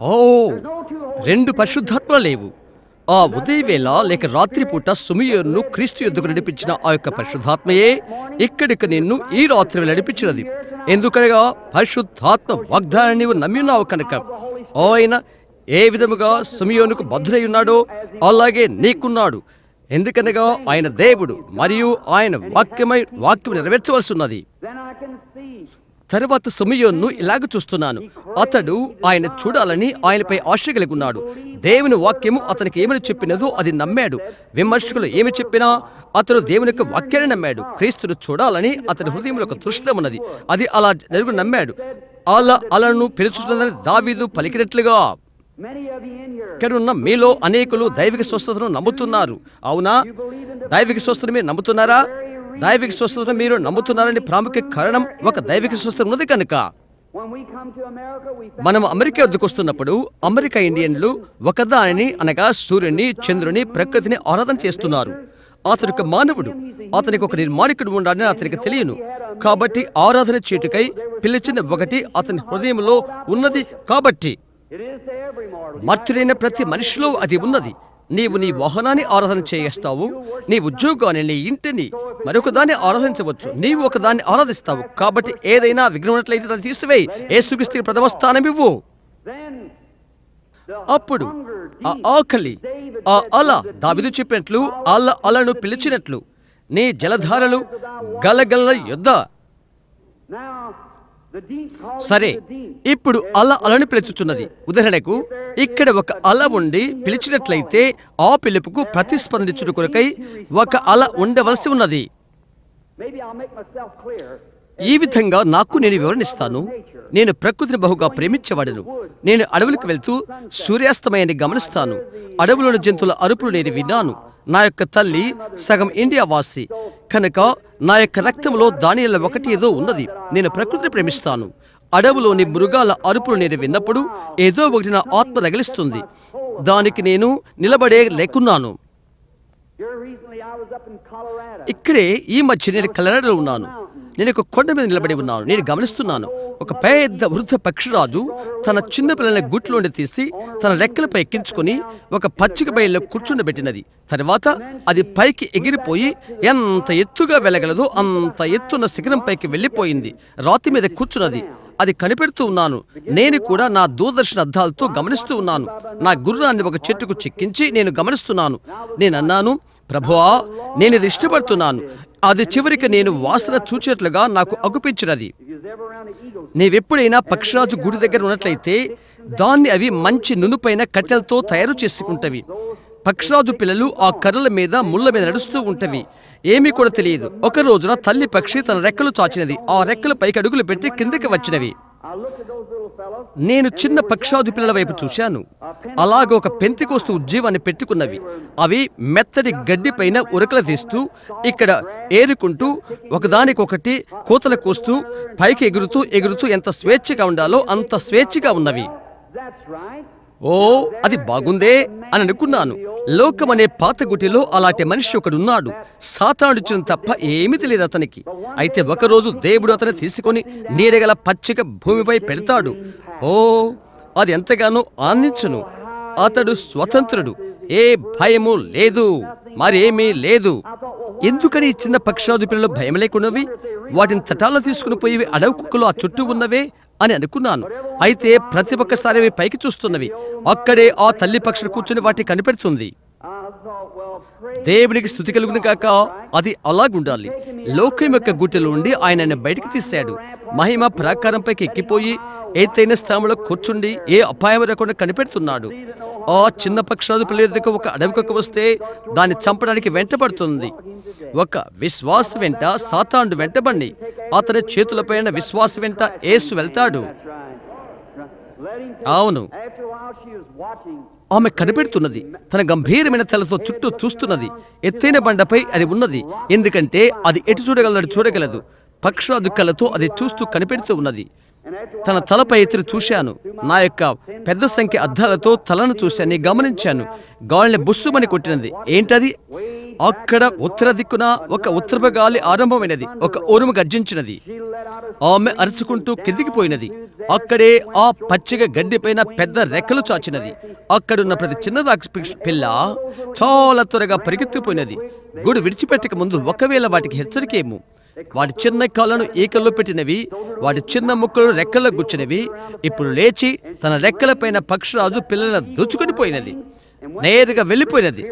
ఓ, రెండు పరిశుద్ధాత్మలు లేవు. ఆ ఉదయవేళ లేక రాత్రిపూట సుమియోను క్రీస్తు యొద్దకు నడిపించిన ఆ యొక్క పరిశుద్ధాత్మయే ఇక్కడికి నిన్ను ఈ రాత్రి నడిపించినది. ఎందుకనగా పరిశుద్ధాత్మ వాగ్దానాన్ని నీవు నమ్మి ఉన్నావు కనుక ఆయన ఏ విధముగా సుమియోనుకు బద్ధుడై ఉన్నాడో అలాగే నీకున్నాడు. ఎందుకనగా ఆయన దేవుడు మరియు ఆయన వాక్యం నెరవేర్చవలసి ఉన్నది. తరువాత సుమియోను ఇలాగ చూస్తున్నాను, అతడు ఆయన చూడాలని ఆయనపై ఆశ కలిగి ఉన్నాడు. దేవుని వాక్యము అతనికి ఏమని చెప్పినదో అది నమ్మాడు. విమర్శకులు ఏమి చెప్పినా అతడు దేవుని యొక్క వాక్యాన్ని నమ్మాడు. క్రీస్తును చూడాలని అతని హృదయంలో ఒక తృష్ణ ఉన్నది. అది అలా జరుగు నమ్మాడు. అలను పిలుచున్నదని దావీదు పలికినట్లుగా ఇక్కడున్న మీలో అనేకులు దైవిక స్వస్థతను నమ్ముతున్నారు. అవునా? దైవిక స్వస్థతను మీరు నమ్ముతున్నారా? దైవిక స్వస్థతను మీరు నమ్ముతున్నారని ప్రాముఖ్య కారణం ఒక దైవిక స్వస్థత ఉన్నది కనుక. మనం అమెరికా వద్దకు వస్తున్నప్పుడు అమెరికా ఇండియన్లు ఒకదానిని అనగా సూర్యుని, చంద్రుని, ప్రకృతిని ఆరాధన చేస్తున్నారు. అతను ఒక మానవుడు, అతనికి ఒక నిర్మాణికుడు ఉండాలని అతనికి తెలియను. కాబట్టి ఆరాధన చేటుకై పిలిచిన ఒకటి అతని హృదయంలో ఉన్నది. కాబట్టి మర్తుడైన ప్రతి మనిషిలో అది ఉన్నది. నీవు నీ వాహనాన్ని ఆరాధన చేస్తావు, నీ ఉద్యోగాన్ని, నీ ఇంటిని, మరొక దాన్ని ఆరాధించవచ్చు. నీవు ఒకదాన్ని ఆరాధిస్తావు. కాబట్టి ఏదైనా విఘ్నం ఉన్నట్లయితే దాన్ని తీసివేయి. యేసుక్రీస్తుకి ప్రథమ స్థానం ఇవ్వు. అప్పుడు ఆ ఆకలి, ఆ అల దావీదు చెప్పినట్లు అలను పిలిచినట్లు నీ జలధారలు గలగల యొద్ద. సరే, ఇప్పుడు అలను పిలుచుచున్నది. ఉదాహరణకు ఇక్కడ ఒక అల ఉండి పిలిచినట్లయితే ఆ పిలుపుకు ప్రతిస్పందించుట కొరకై ఒక అల ఉండవలసి ఉన్నది. ఈ విధంగా నేను వివరణిస్తాను. నేను ప్రకృతిని బహుగా ప్రేమించేవాడను. నేను అడవులకు వెళ్తూ సూర్యాస్తమయాన్ని గమనిస్తాను. అడవులోని జంతువుల అరుపులు నేను విన్నాను. నా యొక్క తల్లి సగం ఇండియా వాసి కనుక నా యొక్క రక్తంలో దానిలో ఒకటి ఏదో ఉన్నది. నేను ప్రకృతిని ప్రేమిస్తాను. అడవులోని మృగాల అరుపులు నేను విన్నప్పుడు ఏదో ఒకటి నా ఆత్మ రగిలిస్తుంది. దానికి నేను నిలబడే లేకున్నాను. ఇక్కడే ఈ మధ్య నేను కలరాడలో ఉన్నాను. నేను ఒక కొండ మీద నిలబడి ఉన్నాను. నేను గమనిస్తున్నాను, ఒక పెద్ద వృద్ధ పక్షిరాజు తన చిన్న పిల్లల గుట్లోండి తీసి తన రెక్కలపై ఎక్కించుకొని ఒక పచ్చిక బయల్లో కూర్చుండబెట్టినది. తర్వాత అది పైకి ఎగిరిపోయి ఎంత ఎత్తుగా వెళ్ళగలదో అంత ఎత్తున్న శిఖరం పైకి వెళ్ళిపోయింది. రాతి మీద కూర్చున్నది. అది కనిపెడుతూ ఉన్నాను. నేను కూడా నా దూరదర్శన అద్దాలతో గమనిస్తూ ఉన్నాను. నా గుర్రాన్ని ఒక చెట్టుకు చిక్కించి నేను గమనిస్తున్నాను. నేను అన్నాను, ప్రభువా, నేను ఇది ఇష్టపడుతున్నాను. అది చివరికి నేను వాసన చూచేట్లుగా నాకు అగుపించినది. నీవెప్పుడైనా పక్షిరాజు గుడి దగ్గర ఉన్నట్లయితే దాన్ని అవి మంచి నునుపైన కట్టెలతో తయారు చేసుకుంటవి. పక్షిరాజు పిల్లలు ఆ కర్రల మీద ముళ్ళ మీద నడుస్తూ ఉంటవి. ఏమీ కూడా తెలియదు. ఒక రోజున తల్లి పక్షి తన రెక్కలు చాచినది. ఆ రెక్కల పైకి అడుగులు పెట్టి కిందకి వచ్చినవి. నేను చిన్న పక్షాదు పిల్లల వైపు చూశాను. అలాగ ఒక పెంతికోస్తు ఉజ్జీవాన్ని పెట్టుకున్నవి. అవి మెత్తటి గడ్డి పైన ఉరకలు తీస్తూ ఇక్కడ ఏరుకుంటూ ఒకదానికొకటి కోతలు కోస్తూ పైకి ఎగురుతూ ఎంత స్వేచ్ఛగా ఉండాలో అంత స్వేచ్ఛగా ఉన్నవి. ఓ, అది బాగుందే అని అనుకున్నాను. లోకమనే పాత గుటిలో అలాంటి మనిషి ఒకడున్నాడు. సాతానుడిచిన తప్ప ఏమీ తెలియదు అతనికి. అయితే ఒకరోజు దేవుడు అతన్ని తీసుకొని నీడగల పచ్చిక భూమిపై పెడతాడు. ఓ, అది ఎంతగానో ఆనందించును. అతడు స్వతంత్రుడు. ఏ భయము లేదు, మరేమీ లేదు. ఎందుకని చిన్న పక్షాదు పిల్లలు భయం లేకున్నవి? వాటిని తటాలను తీసుకుని పోయి అడవి కుక్కలు ఆ చుట్టూ ఉన్నవే అని అనుకున్నాను. అయితే ప్రతి ఒక్కసారి అవి పైకి చూస్తున్నవి. అక్కడే ఆ తల్లి పక్షులు కూర్చుని వాటిని కనిపెడుతుంది. దేవునికి స్తుతి కలుగును కాక. అది అలాగుండాలి. లోకం యొక్క గుట్టెలో ఉండి ఆయన బయటికి తీశాడు. మహిమ ప్రాకారంపైకి ఎక్కిపోయి ఎత్తైన స్థానంలో కూర్చుండి ఏ అపాయం లేకుండా కనిపెడుతున్నాడు. ఆ చిన్న పక్షాదు పిల్ల దగ్గర ఒక అడవికొక్క వస్తే దాన్ని చంపడానికి వెంటబడుతుంది. ఒక విశ్వాస వెంట సాతానుడు వెంటబండి అతని చేతులపైన విశ్వాస వెంట యేసు వెళ్తాడు. అవును, ఆమె కనిపెడుతున్నది. తన గంభీరమైన తలతో చుట్టూ చూస్తున్నది. ఎత్తైన బండపై అది ఉన్నది. ఎందుకంటే అది ఎటు చూడగలదు. పక్షాదు కళ్ళతో అది చూస్తూ కనిపెడుతూ ఉన్నది. తన తలపై ఎత్తులు చూశాను. నా యొక్క పెద్ద సంఖ్య అద్దాలతో తలను చూశాను. గమనించాను. గాలిని బుస్సుమని కొట్టినది. ఏంటది? అక్కడ ఉత్తర దిక్కున ఒక ఉత్తరపు గాలి ఆరంభమైనది, ఒక ఉరుము గర్జించినది. ఆమె అరుచుకుంటూ కిందికి పోయినది. అక్కడే ఆ పచ్చిక గడ్డిపైన పెద్ద రెక్కలు చాచినది. అక్కడున్న ప్రతి చిన్న పిల్ల చాలా త్వరగా పరిగెత్తిపోయినది. గూడు విడిచిపెట్టక ముందు ఒకవేళ వాటికి హెచ్చరికేమో. వాటి చిన్న కాళ్ళను ఈకల్లో పెట్టినవి, వాటి చిన్న ముక్కలు రెక్కల్లో గుచ్చినవి. ఇప్పుడు లేచి తన రెక్కలపైన పక్షిరాజు పిల్లలను దూచుకొని పోయినది. నేరుగా వెళ్ళిపోయినది.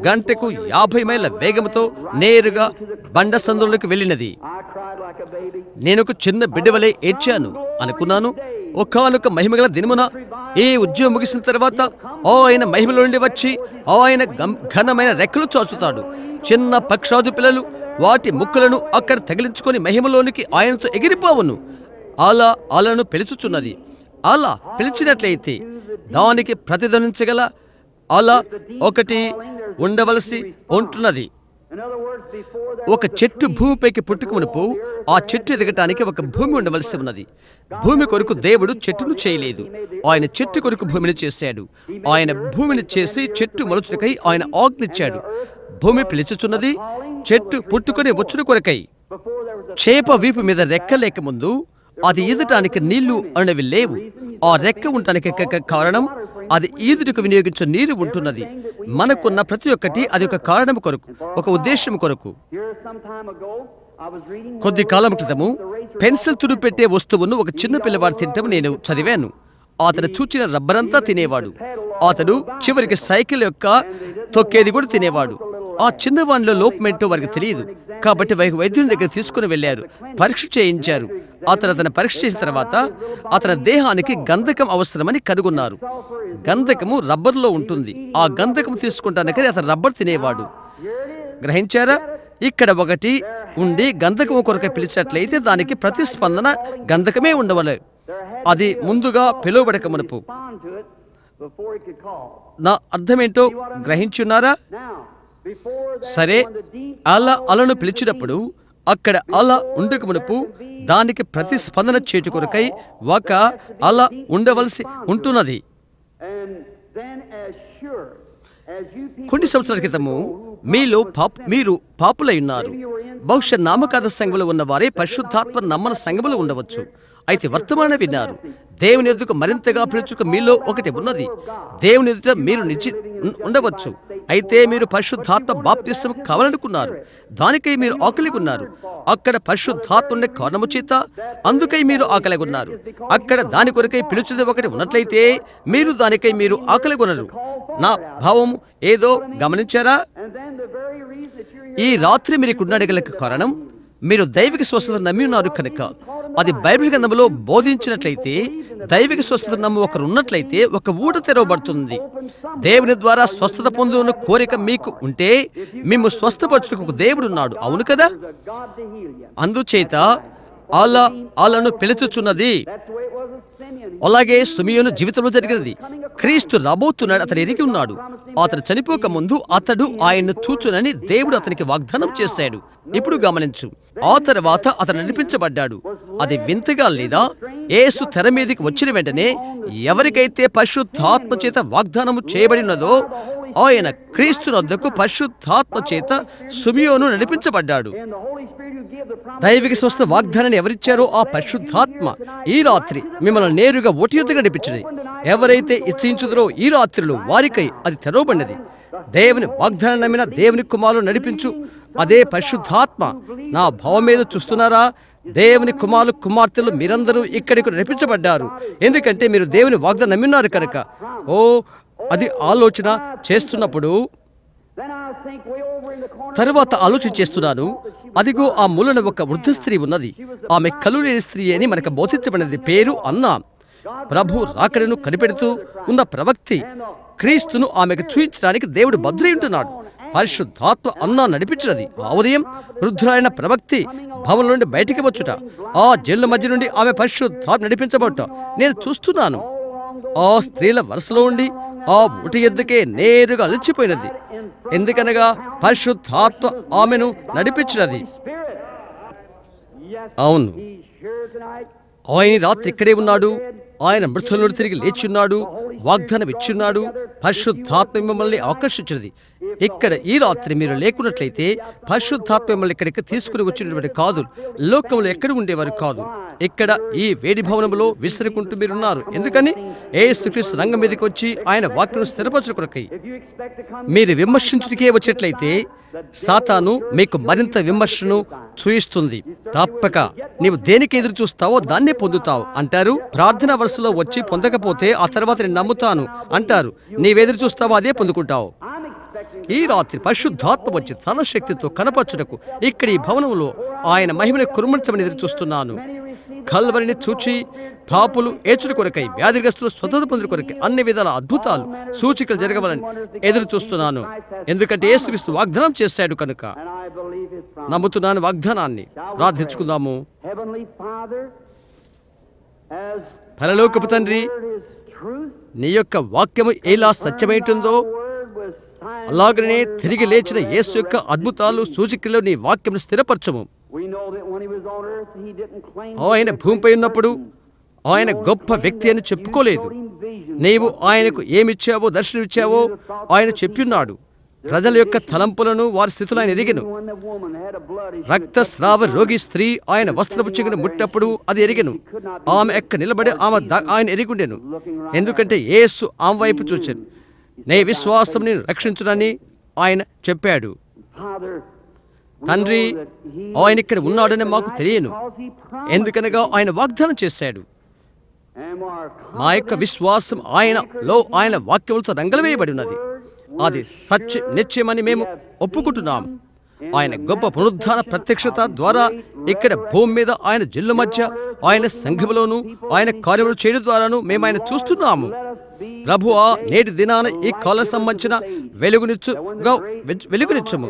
గంటకు 50 మైళ్ళ వేగంతో నేరుగా బండ సందులోకి వెళ్ళినది. నేను ఒక చిన్న బిడ్డవలే ఏడ్చాను. అనుకున్నాను, ఒకానొక మహిమగల దినమున ఈ ఉద్యోగం ముగిసిన తర్వాత ఆయన మహిమలో నుండి వచ్చి ఆయన ఘనమైన రెక్కలు చాచుతాడు. చిన్న పక్షరాజు పిల్లలు వాటి ముక్కలను అక్కడ తగిలించుకొని మహిమలోనికి ఆయనతో ఎగిరిపోవును. అలా అలను పిలుచుచున్నది. అలా పిలిచినట్లయితే దానికి ప్రతిధ్వనించగల అలా ఒకటి ఉండవలసి ఉంటున్నది. ఒక చెట్టు భూమిపైకి పుట్టుకుమునుపు ఆ చెట్టు ఎదగటానికి ఒక భూమి ఉండవలసి ఉన్నది. భూమి కొరకు దేవుడు చెట్టును చేయలేదు, ఆయన చెట్టు కొరకు భూమిని చేశాడు. ఆయన భూమిని చేసి చెట్టు మొలచుటకై ఆయన ఆజ్ఞించాడు. భూమి పిలుచుచున్నది, చెట్టు పుట్టుకొని వచ్చుడు కొరకై. చేప వీపు మీద రెక్క లేక ముందు అది ఈదటానికి నీళ్లు అనేవి లేవు. ఆ రెక్క ఉండటానికి కారణం అది ఈదుటకు వినియోగించే నీరు ఉంటున్నది. మనకున్న ప్రతి ఒక్కటి అది ఒక కారణం కొరకు, ఒక ఉద్దేశం కొరకు. కొద్ది కాలం క్రితము పెన్సిల్ తుడిపెట్టే వస్తువును ఒక చిన్న పిల్లవాడు తింటం నేను చదివాను. అతను చూచిన రబ్బరంతా తినేవాడు. అతడు చివరికి సైకిల్ యొక్క తొక్కేది కూడా తినేవాడు. ఆ చిన్నవానిలో లోపమేంటో వారికి తెలియదు. కాబట్టి వైద్యుని దగ్గర తీసుకుని వెళ్ళారు, పరీక్ష చేయించారు. అతను పరీక్ష చేసిన తర్వాత అతని దేహానికి గంధకం అవసరమని కనుగొన్నారు. గంధకము రబ్బర్లో ఉంటుంది. ఆ గంధకం తీసుకుంటానికి అతను రబ్బర్ తినేవాడు. గ్రహించారా? ఇక్కడ ఒకటి ఉండి గంధకము కొరకు పిలిచినట్లయితే దానికి ప్రతిస్పందన గంధకమే ఉండవలే. అది ముందుగా పిలువబడక మునుపు. నా అర్థమేంటో గ్రహించున్నారా? సరే, అలను పిలిచినప్పుడు అక్కడ అల ఉండక మునుపు దానికి ప్రతిస్పందన చేటు కొరకై ఒక అల ఉండవలసి ఉంటున్నది. కొన్ని సంవత్సరాల క్రితము మీరు పాపులై ఉన్నారు. బహుశా నామకార్థ సంఘములో ఉన్నవారే పరిశుద్ధాత్మ నమ్మన సంఘములు ఉండవచ్చు. అయితే వర్తమాన విన్నారు. దేవుని ఎదుట మరింతగా పిలుచుకు మీలో ఒకటి ఉన్నది. దేవుని ఎదుట మీరు ఉండవచ్చు. అయితే మీరు పరిశుద్ధాత్మ బాప్తిసం కావాలనుకున్నారు. దానికై మీరు ఆకలిగొన్నారు. అక్కడ పరిశుద్ధాత్మ ఉండే కారణము చేత అందుకై మీరు ఆకలిగొన్నారు. అక్కడ దాని కొరకై పిలుచుది ఒకటి ఉన్నట్లయితే మీరు దానికై మీరు ఆకలిగొనరు. నా భావం ఏదో గమనించారా? ఈ రాత్రి మీరు ఉండగల కారణం మీరు దైవిక స్వస్థత నమ్మి ఉన్నారు కనుక. అది బైబిల్ గ్రంథంలో బోధించినట్లయితే, దైవిక స్వస్థత నమ్ము ఒకరు ఉన్నట్లయితే ఒక ఊట తెరవబడుతుంది. దేవుని ద్వారా స్వస్థత పొందుతున్న కోరిక మీకు ఉంటే మేము స్వస్థపరచుటకు ఒక దేవుడు ఉన్నాడు. అవును కదా? అందుచేత అలను పిలుచుచున్నది. అలాగే సిమియోను జీవితంలో జరిగినది. క్రీస్తు రాబోతున్నాడు, అతను ఎరిగి ఉన్నాడు. అతను చనిపోక ముందు అతడు ఆయన్ను చూచునని దేవుడు అతనికి వాగ్దానం చేశాడు. ఇప్పుడు గమనించు, ఆ తర్వాత అతను నడిపించబడ్డాడు. అది వింతగా లేదా? యేసు తెర మీదకి వచ్చిన వెంటనే ఎవరికైతే పరిశుద్ధాత్మ చేత వాగ్దానము చేయబడినదో ఆయన క్రీస్తు వద్దకు పరిశుద్ధాత్మ చేత సిమియోను నడిపించబడ్డాడు. దైవిక స్వస్థ వాగ్దానాన్ని ఎవరిచ్చారో ఆ పరిశుద్ధాత్మ ఈ రాత్రి మిమ్మల్ని నేరుగా ఓటి యుద్ధగా నడిపించింది. ఎవరైతే ఇచ్చించుదరో ఈ రాత్రిలో వారికై అది తెరవబడినది. దేవుని వాగ్దానం నమ్మిన దేవుని కుమారులు నడిపించు అదే పరిశుద్ధాత్మ. నా భావం మీద చూస్తున్నారా? దేవుని కుమారులు కుమార్తెలు మీరందరూ ఇక్కడికి నడిపించబడ్డారు. ఎందుకంటే మీరు దేవుని వాగ్దానం నమ్మినారు కనుక. అది ఆలోచన చేస్తున్నప్పుడు తర్వాత ఆలోచన చేస్తున్నాను. అదిగో ఆ మూలన ఒక వృద్ధ స్త్రీ ఉన్నది. ఆమె కళ్ళు లేని స్త్రీ అని మనకు బోధించబడినది. పేరు అన్నా. ప్రభు రాకడను కనిపెడుతూ ఉన్న ప్రవక్తి క్రీస్తును ఆమెకు చూయించడానికి దేవుడు భద్రై ఉంటున్నాడు. పరిశుద్ధాత్మ అన్నా నడిపించినది. ఆ ఉదయం వృద్ధులైన ప్రవక్తి భవనం నుండి బయటికి వచ్చుట, ఆ జైళ్ళ మధ్య నుండి ఆమె పరిశుద్ధాత్మ నడిపించబడుట నేను చూస్తున్నాను. ఆ స్త్రీల వరుసలో ఉండి ఆ ఉటి ఎద్దుకే నేరుగా అలిచిపోయినది. ఎందుకనగా పరిశుద్ధాత్మ ఆమెను నడిపించినది. అవును, ఆయన రాత్రి ఇక్కడే ఉన్నాడు. ఆయన మృతుల నుండి తిరిగి లేచున్నాడు. వాగ్దానం ఇచ్చున్నాడు. పరిశుద్ధాత్మ మిమ్మల్ని ఆకర్షించినది. ఇక్కడ ఈ రాత్రి మీరు లేకున్నట్లయితే పరిశుద్ధాత్మ మిమ్మల్ని ఇక్కడికి తీసుకుని వచ్చినటువంటి కాదు, లోకంలో ఎక్కడ ఉండేవారు కాదు. ఇక్కడ ఈ వేడి భవనంలో విసిరుకుంటూ మీరున్నారు. ఎందుకని? యేసుక్రీస్తు రంగం మీదకి వచ్చి ఆయన వాక్యం స్థిరపరచు కొరకై. మీరు విమర్శించుటకే వచ్చేట్లయితే సాతాను మీకు మరింత విమర్శను చూయిస్తుంది. తప్పక నీవు దేనికి ఎదురు చూస్తావో దాన్నే పొందుతావు అంటారు. ప్రార్థన వరుసలో వచ్చి పొందకపోతే ఆ తర్వాత నేను నమ్ముతాను అంటారు. నీవెదురు చూస్తావో అదే పొందుకుంటావు. ఈ రాత్రి పరిశుద్ధాత్మ వచ్చి తన శక్తితో కనపరచుటకు ఇక్కడ ఈ భవనంలో ఆయన మహిమని కురుమర్చమని ఎదురు చూస్తున్నాను. కల్వరిని చూచి పాపులు ఏచుడు కొరకై, వ్యాధిగ్రస్తులు స్వతంత్ర పొందుడు కొరకై అన్ని విధాల అద్భుతాలు సూచికలు జరగవాలని ఎదురు చూస్తున్నాను. ఎందుకంటే యేసుక్రీస్తు వాగ్దానం చేశాడు కనుక నమ్ముతున్నాను వాగ్దానాన్ని. ప్రార్థించుకుందాము. పరలోకపు తండ్రి, నీ యొక్క వాక్యము ఎలా సత్యమైంటుందో అలాగనే తిరిగి లేచిన యేసు యొక్క అద్భుతాలు సూచికల్లో నీ వాక్యం స్థిరపరచము. ఆయన భూమిపై ఉన్నప్పుడు ఆయన గొప్ప వ్యక్తి అని చెప్పుకోలేదు. నీవు ఆయనకు ఏమిచ్చావో, దర్శనమిచ్చావో ఆయన చెప్పిన్నాడు. ప్రజల యొక్క తలంపులను, వారి స్థితులు ఆయన ఎరిగెను. రక్తస్రావ రోగి స్త్రీ ఆయన వస్త్రపు చెంగును ముట్టప్పుడు అది ఎరిగెను. ఆమె ఎక్క నిలబడి ఆయన ఎరిగుండెను. ఎందుకంటే యేసు ఆమె వైపు చూచాను. నీ విశ్వాసం నేను రక్షించునని ఆయన చెప్పాడు. తండ్రి, ఆయన ఇక్కడ ఉన్నాడని మాకు తెలియను. ఎందుకనగా ఆయన వాగ్దానం చేశాడు. మా యొక్క విశ్వాసం ఆయన వాక్యములతో రంగలవేయబడి ఉన్నది. అది నిశ్చయమని మేము ఒప్పుకుంటున్నాం. ఆయన గొప్ప పునరుద్ధాన ప్రత్యక్షత ద్వారా ఇక్కడ భూమి మీద ఆయన జిల్లు మధ్య ఆయన సంఘములోను ఆయన కార్యములు చేయడం ద్వారాను మేము ఆయన చూస్తున్నాము. ప్రభువా, నేటి దినాన ఈ కాలం సంబంధించిన వెలుగునిచ్చము.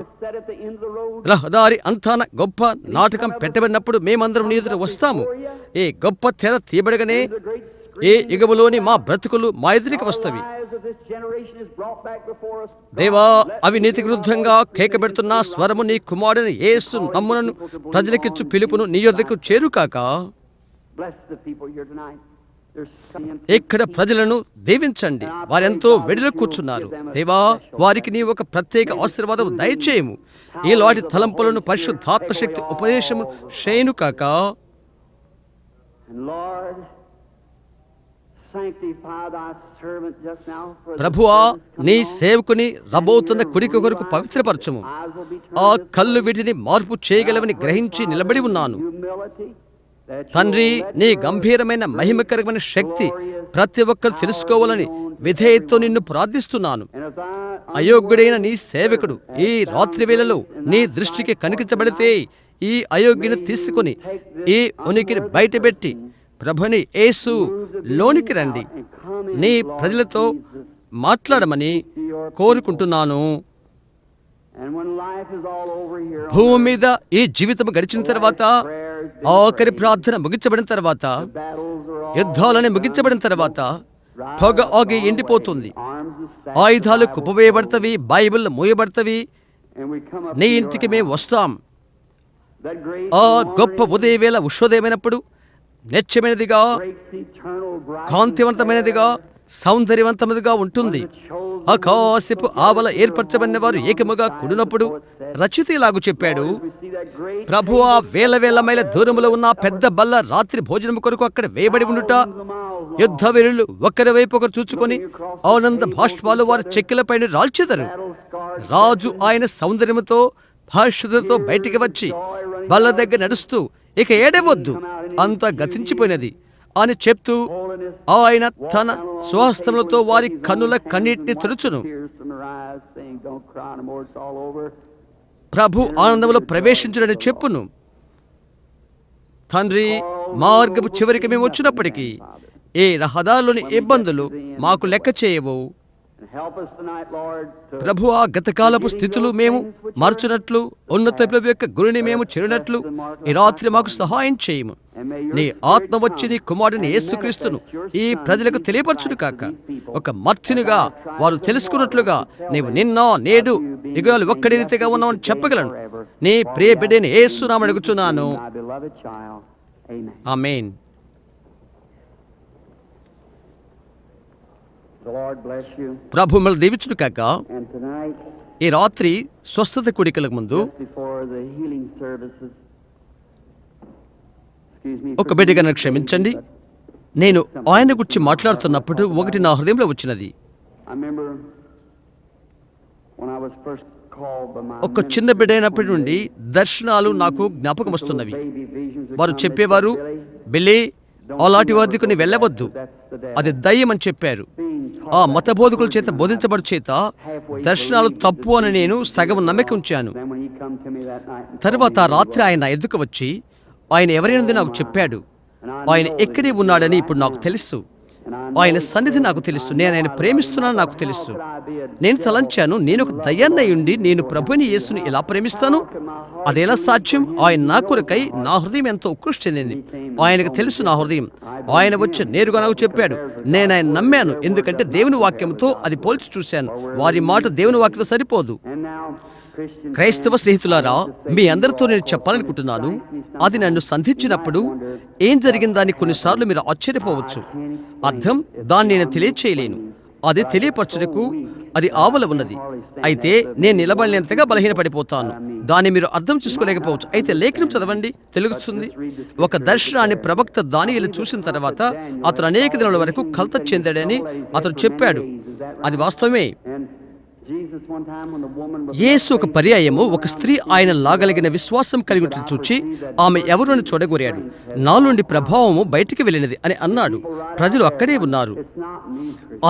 రహదారి అంతాన గొప్ప నాటకం పెట్టబడినప్పుడు మేమందరం నీ ఎదుట వస్తాము. ఈ గొప్ప తెర తీయబడగానే ఏ యుగములోని మా బ్రతుకులు మా ఎదురికి వస్తవి. దేవా, అవినీతికి విరుద్ధంగా కేకబెడుతున్న స్వరము నీ కుమారుని యేసు నమ్మునను ప్రజలకిచ్చు పిలుపును నీ యొద్దకు చేరుకాక. ఇక్కడ ప్రజలను దీవించండి. వారెంతో వెడిలో కూర్చున్నారు. దేవా, వారికి నీ ఒక ప్రత్యేక ఆశీర్వాదం దయచేయము. ఈలాంటి తలంపులను పరిశుద్ధాత్మ శక్తి ఉపదేశము చేయను కాక. ప్రభువా, నీ సేవకుని రబోతున్న కుడికి కొరకు పవిత్రపరచము. ఆ కళ్ళు వీటిని మార్పు చేయగలవని గ్రహించి నిలబడి ఉన్నాను. తండ్రి, నీ గంభీరమైన మహిమకరమైన శక్తి ప్రతి ఒక్కరు తెలుసుకోవాలని విధేయతతో నిన్ను ప్రార్థిస్తున్నాను. అయోగ్యుడైన నీ సేవకుడు ఈ రాత్రి వేళలో నీ దృష్టికి కనిపించబడితే ఈ అయోగ్యను తీసుకుని ఈ ఉనికిని బయటపెట్టి ప్రభుని యేసు లోనికి రండి, నీ ప్రజలతో మాట్లాడమని కోరుకుంటున్నాను. భూమి మీద ఈ జీవితం గడిచిన తర్వాత, ఆఖరి ప్రార్థన ముగించబడిన తర్వాత, యుద్ధాలని ముగించబడిన తర్వాత పొగ ఆగి ఎండిపోతుంది. ఆయుధాలు కుప్పవేయబడతవి, బైబిల్ మూయబడతవి. నీ ఇంటికి మేము వస్తాం. ఆ గొప్ప ఉదయవేళ ఉషోదయమైనప్పుడు నిత్యమైనదిగా, కాంతివంతమైనదిగా, సౌందర్యవంతమైనదిగా ఉంటుంది. ఆకాశపు ఆవల ఏర్పరచబడిన వారు ఏకముగా కూడినప్పుడు రచిత ఇలాగు చెప్పాడు, ప్రభువా, వేల వేల మైల దూరములో ఉన్న పెద్ద బల్ల రాత్రి భోజనము కొరకు అక్కడ వేయబడి ఉండుట, యుద్ధ వీరులు ఒకరి వైపు ఒకరు చూచుకొని ఆనంద బాష్పాలు వారి చెక్కిలపైన రాల్చెదరు. రాజు ఆయన సౌందర్యముతో భాషతో బయటికి వచ్చి బల్ల దగ్గర నడుస్తూ, ఇక ఏడవద్దు, అంతా గతించిపోయినది అని చెప్తూ ఆయన తన స్వహస్తములతో వారి కన్నుల కన్నీటిని తుడుచును. ప్రభు ఆనందంలో ప్రవేశించుడని చెప్పును. తండ్రి, మార్గపు చివరికి మేము వచ్చినప్పటికీ ఈ రహదారులోని ఇబ్బందులు మాకు లెక్క చేయవు. ప్రభు, ఆ గతకాలపు స్థితులు మేము మార్చునట్లు, ఉన్నత యొక్క గురిని మేము చేరినట్లు ఈ రాత్రి మాకు సహాయం చేయము. నీ ఆత్మ వచ్చి నీ కుమారుని యేసుక్రీస్తును ఈ ప్రజలకు తెలియపరచును కాక. ఒక మర్త్యునిగా వారు తెలుసుకున్నట్లుగా నీవు నిన్న నేడు యుగాలు ఒక్కడి రీతిగా ఉన్నావని చెప్పగలను. నీ ప్రియ బిడ్డని యేసు నామమున అడుగుచున్నాను. ఆమేన్. ప్రభు మిమ్మల్ని దీవించును కాక. ఈ రాత్రి స్వస్థత కూడికలకు ముందు ఒక బిడ్డగా నన్ను క్షమించండి. నేను ఆయన గురించి మాట్లాడుతున్నప్పుడు ఒకటి నా హృదయంలో వచ్చినది. ఒక చిన్న బిడ్డ అయినప్పటి నుండి దర్శనాలు నాకు జ్ఞాపకం వస్తున్నవి. వారు చెప్పేవారు, బిల్లీ, అలాంటి వద్దకు నీ వెళ్ళవద్దు, అది దయ్యం అని చెప్పారు. ఆ మత బోధకుల చేత బోధించబడు చేత దర్శనాలు తప్పు అని నేను సగం నమ్మకం ఉంచాను. తర్వాత రాత్రి ఆయన నా ఎద్దుకు వచ్చి ఆయన ఎవరైనది నాకు చెప్పాడు. ఆయన ఎక్కడే ఉన్నాడని ఇప్పుడు నాకు తెలుసు. ఆయన సన్నిధి నాకు తెలుసు. నేను ఆయన ప్రేమిస్తున్నాను నాకు తెలుసు. నేను తలంచాను, నేను ఒక దయ్యాన్ని ఉండి నేను ప్రభుని యేసుని ఎలా ప్రేమిస్తాను? అదెలా సాధ్యం? ఆయన నా కొరకై నా హృదయం ఎంతో ఉత్కృష్టి చెందింది. ఆయనకు తెలుసు నా హృదయం. ఆయన వచ్చి నేరుగా నాకు చెప్పాడు. నేను ఆయన నమ్మాను, ఎందుకంటే దేవుని వాక్యంతో అది పోల్చి చూశాను. వారి మాట దేవుని వాక్యంతో సరిపోదు. క్రైస్తవ స్నేహితులారా, మీ అందరితో నేను చెప్పాలనుకుంటున్నాను, అది నన్ను సంధించినప్పుడు ఏం జరిగిందని కొన్నిసార్లు మీరు ఆశ్చర్యపోవచ్చు. అర్థం దాన్ని నేను తెలియచేయలేను. అది తెలియపరచుటకు అది ఆవల ఉన్నది. అయితే నేను నిలబడినంతగా బలహీనపడిపోతాను. దాన్ని మీరు అర్థం చేసుకోలేకపోవచ్చు. అయితే లేఖనం చదవండి, తెలుగుతుంది. ఒక దర్శనాన్ని ప్రవక్త దానియేలు చూసిన తర్వాత అతను అనేక దినాల వరకు కలత చెందాడని అతను చెప్పాడు. అది వాస్తవమే. యేసు ఒక పర్యాయము ఒక స్త్రీ ఆయన లాగలిగిన విశ్వాసం కలిగి ఉంటే చూచి ఆమె ఎవరు అని చూడగోరాడు. నాలోండి ప్రభావము బయటికి వెళ్ళినది అని అన్నాడు. ప్రజలు అక్కడే ఉన్నారు.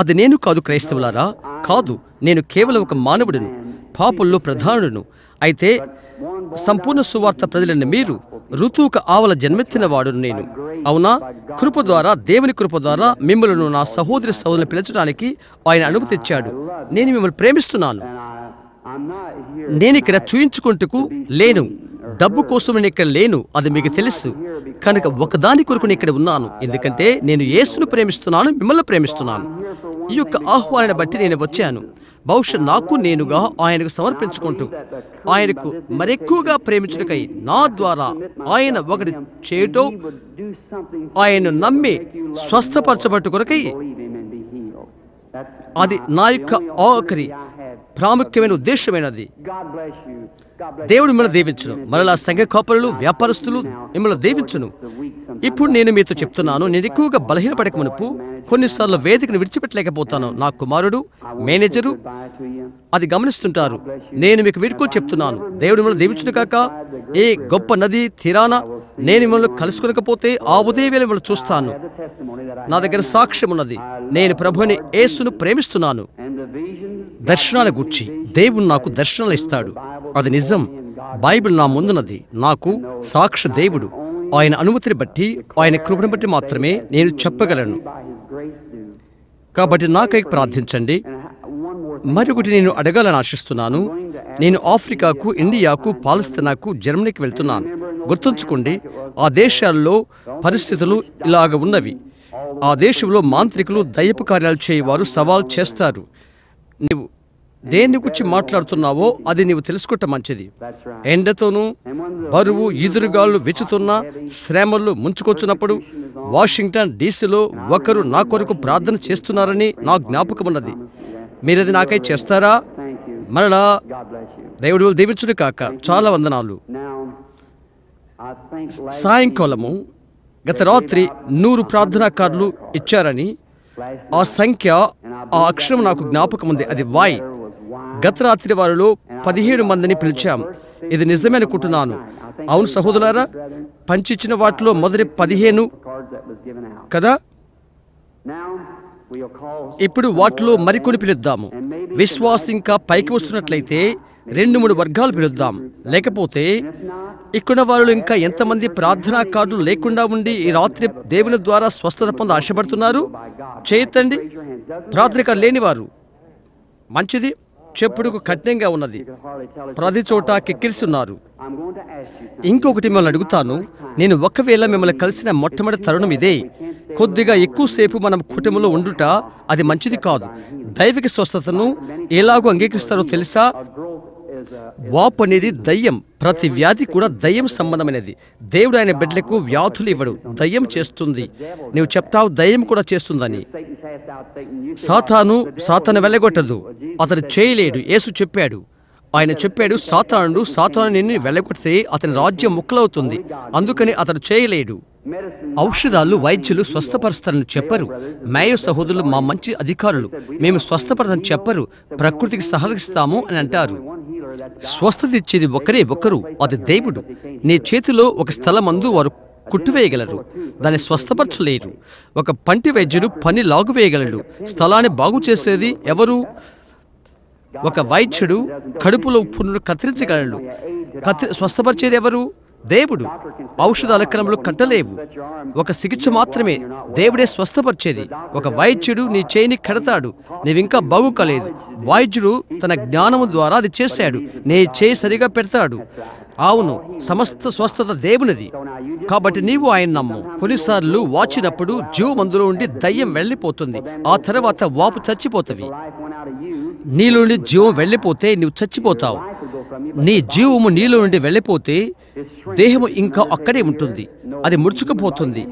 అది నేను కాదు క్రైస్తవులారా, కాదు, నేను కేవలం ఒక మానవుడును, పాపుల్లో ప్రధానుడును. అయితే సంపూర్ణ సువార్త ప్రజలని మీరు, ఋతువుకు ఆవల జన్మెత్తిన వాడును నేను. అవునా? కృప ద్వారా, దేవుని కృప ద్వారా మిమ్మల్ని నా సహోదరి సహోదరులను పిలిచడానికి ఆయన అనుమతి ఇచ్చాడు. నేను మిమ్మల్ని ప్రేమిస్తున్నాను. నేను ఇక్కడ చూయించుకుంటూ లేను, డబ్బు కోసం నేను ఇక్కడ లేను, అది మీకు తెలుసు. కనుక ఒకదాని కొరకు నేను ఇక్కడ ఉన్నాను, ఎందుకంటే నేను యేసును ప్రేమిస్తున్నాను, మిమ్మల్ని ప్రేమిస్తున్నాను. ఈ యొక్క ఆహ్వానాన్ని బట్టి నేను వచ్చాను. బహుశా నాకు నేనుగా ఆయనకు సమర్పించుకుంటూ ఆయనకు మరెక్కువగా ప్రేమించుటకై నా ద్వారా ఆయన ఒకటి చేయటో, ఆయన నమ్మి స్వస్థపరచబట్టు కొరకై, అది నా యొక్క ఆఖరి ప్రాముఖ్యమైన ఉద్దేశమైనది. దేవుడు మిమ్మల్ని దీవించును. మరలా సంఘ కాపరులు, వ్యాపారస్తులు మిమ్మల్ని దీవించును. ఇప్పుడు నేను మీతో చెప్తున్నాను, నేను ఎక్కువగా బలహీనపడక మునుపు కొన్నిసార్లు వేదికను విడిచిపెట్టలేకపోతాను. నా కుమారుడు, మేనేజరు అది గమనిస్తుంటారు. నేను మీకు వీడుకోలు చెప్తున్నాను, దేవుడు మిమ్మల్ని దీవించును కాక. ఏ గొప్ప నది తీరాన నేను మిమ్మల్ని కలుసుకోలేకపోతే ఆ ఉదయం మిమ్మల్ని చూస్తాను. నా దగ్గర సాక్ష్యం ఉన్నది. నేను ప్రభుని యేసును ప్రేమిస్తున్నాను. దర్శనాల గూర్చి దేవుడు నాకు దర్శనాలు ఇస్తాడు. అది నిజం. బైబిల్ నా ముందున్నది. నాకు సాక్షి దేవుడు. ఆయన అనుమతిని బట్టి, ఆయన కృపను బట్టి మాత్రమే నేను చెప్పగలను. కాబట్టి నాకై ప్రార్థించండి. మరొకటి నేను అడగాలని ఆశిస్తున్నాను. నేను ఆఫ్రికాకు, ఇండియాకు, పాలస్తీనాకు, జర్మనీకి వెళ్తున్నాను. గుర్తుంచుకోండి, ఆ దేశాల్లో పరిస్థితులు ఇలాగ ఉన్నవి. ఆ దేశంలో మాంత్రికులు, దయ్యపు కార్యాలు చేయవారు సవాల్ చేస్తారు. నీవు దేని గురించి మాట్లాడుతున్నావో అది నీవు తెలుసుకోవటం మంచిది. ఎండతోనూ బరువు ఈదురుగాళ్ళు వెచ్చుతున్న శ్రమలు ముంచుకొచ్చినప్పుడు వాషింగ్టన్ డీసీలో ఒకరు నా కొరకు ప్రార్థన చేస్తున్నారని నా జ్ఞాపకం ఉన్నది. మీరది నాకై చేస్తారా? మరలా దేవుడు దీవించును కాక. చాలా వందనాలు. సాయంకాలము గత రాత్రి 100 ప్రార్థనాకారులు ఇచ్చారని ఆ సంఖ్య, ఆ అక్షరం నాకు జ్ఞాపకం ఉంది. అది వై. గత రాత్రి వారిలో 17 మందిని పిలిచాం. ఇది నిజమే అనుకుంటున్నాను. అవును సహోదరులారా, పంచిచ్చిన వాటిలో మొదటి 15 కదా. ఇప్పుడు వాటిలో మరికొన్ని పిలుద్దాము. విశ్వాసం ఇంకా పైకి వస్తున్నట్లయితే 2-3 వర్గాలు పిలుద్దాం. లేకపోతే ఇక్కడ వారు ఇంకా ఎంతమంది ప్రార్థనా కార్డులు లేకుండా ఉండి ఈ రాత్రి దేవుని ద్వారా స్వస్థత పొంద ఆశపడుతున్నారు? చేయొద్దండి. ప్రార్థన కార్డు లేనివారు మంచిది. చెప్పుడుకు కఠినంగా ఉన్నది. ప్రతి చోట కిక్కిరిస్తున్నారు. ఇంకొకటి మిమ్మల్ని అడుగుతాను. నేను ఒకవేళ మిమ్మల్ని కలిసిన మొట్టమొదటి తరుణం ఇదే. కొద్దిగా ఎక్కువసేపు మనం కుటుంబంలో ఉండుట అది మంచిది కాదు. దైవిక స్వస్థతను ఎలాగో అంగీకరిస్తారో తెలుసా? వాపు అనేది దయ్యం. ప్రతి వ్యాధి కూడా దయ్యం సంబంధమైనది. దేవుడు ఆయన బిడ్డలకు వ్యాధులు ఇవ్వడు, దయ్యం చేస్తుంది. నీవు చెప్తావు దయ్యం కూడా చేస్తుందని. సాతాను వెళ్ళగొట్టదు, అతను చేయలేడు. యేసు చెప్పాడు. ఆయన చెప్పాడు, సాతాను నిన్ను వెళ్ళగొడితే అతని రాజ్యం ముక్కలవుతుంది, అందుకని అతడు చేయలేడు. ఔషధాలు వైద్యులు స్వస్థపరుస్తారని చెప్పరు. మేయో సహోదరులు మా మంచి అధికారులు, మేము స్వస్థపడతామని చెప్పరు, ప్రకృతికి సహకరిస్తాము అని అంటారు. స్వస్థత ఇచ్చేది ఒకరు, అది దేవుడు. నీ చేతిలో ఒక స్థలమందు వారు కుట్టువేయగలరు, దాన్ని స్వస్థపరచలేరు. ఒక పంటి వైద్యుడు పని లాగువేయగలడు, స్థలాన్ని బాగు చేసేది ఎవరు? ఒక వైద్యుడు కడుపులో పుండును కత్తిరించగలడు, స్వస్థపరిచేది ఎవరు? దేవుడు. ఔషధాల క్రమంలో కట్టలేవు, ఒక చికిత్స మాత్రమే, దేవుడే స్వస్థపరిచేది. ఒక వైద్యుడు నీ చేయిని కడతాడు, నీవింకా బాగుకలేదు, వైద్యుడు తన జ్ఞానము ద్వారా అది చేశాడు, నీ చేయి సరిగా పెడతాడు. అవును, సమస్త స్వస్థత దేవునిది. కాబట్టి నీవు ఆయన నమ్ము. కొన్నిసార్లు వాచినప్పుడు జీవమందులో ఉండి దయ్యం వెళ్ళిపోతుంది, ఆ తర్వాత వాపు చచ్చిపోతవి. నీలో నుండి జీవం వెళ్ళిపోతే నీవు చచ్చిపోతావు. నీ జీవము నీలో నుండి వెళ్ళిపోతే దేహము ఇంకా అక్కడే ఉంటుంది, అది ముడుచుకుపోతుంది.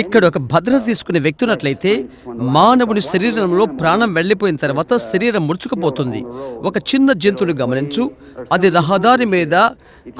ఇక్కడ ఒక భద్రత తీసుకునే వ్యక్తి ఉన్నట్లయితే మానవుని శరీరంలో ప్రాణం వెళ్ళిపోయిన తర్వాత శరీరం ముడుచుకుపోతుంది. ఒక చిన్న జంతువుని గమనించు, అది రహదారి మీద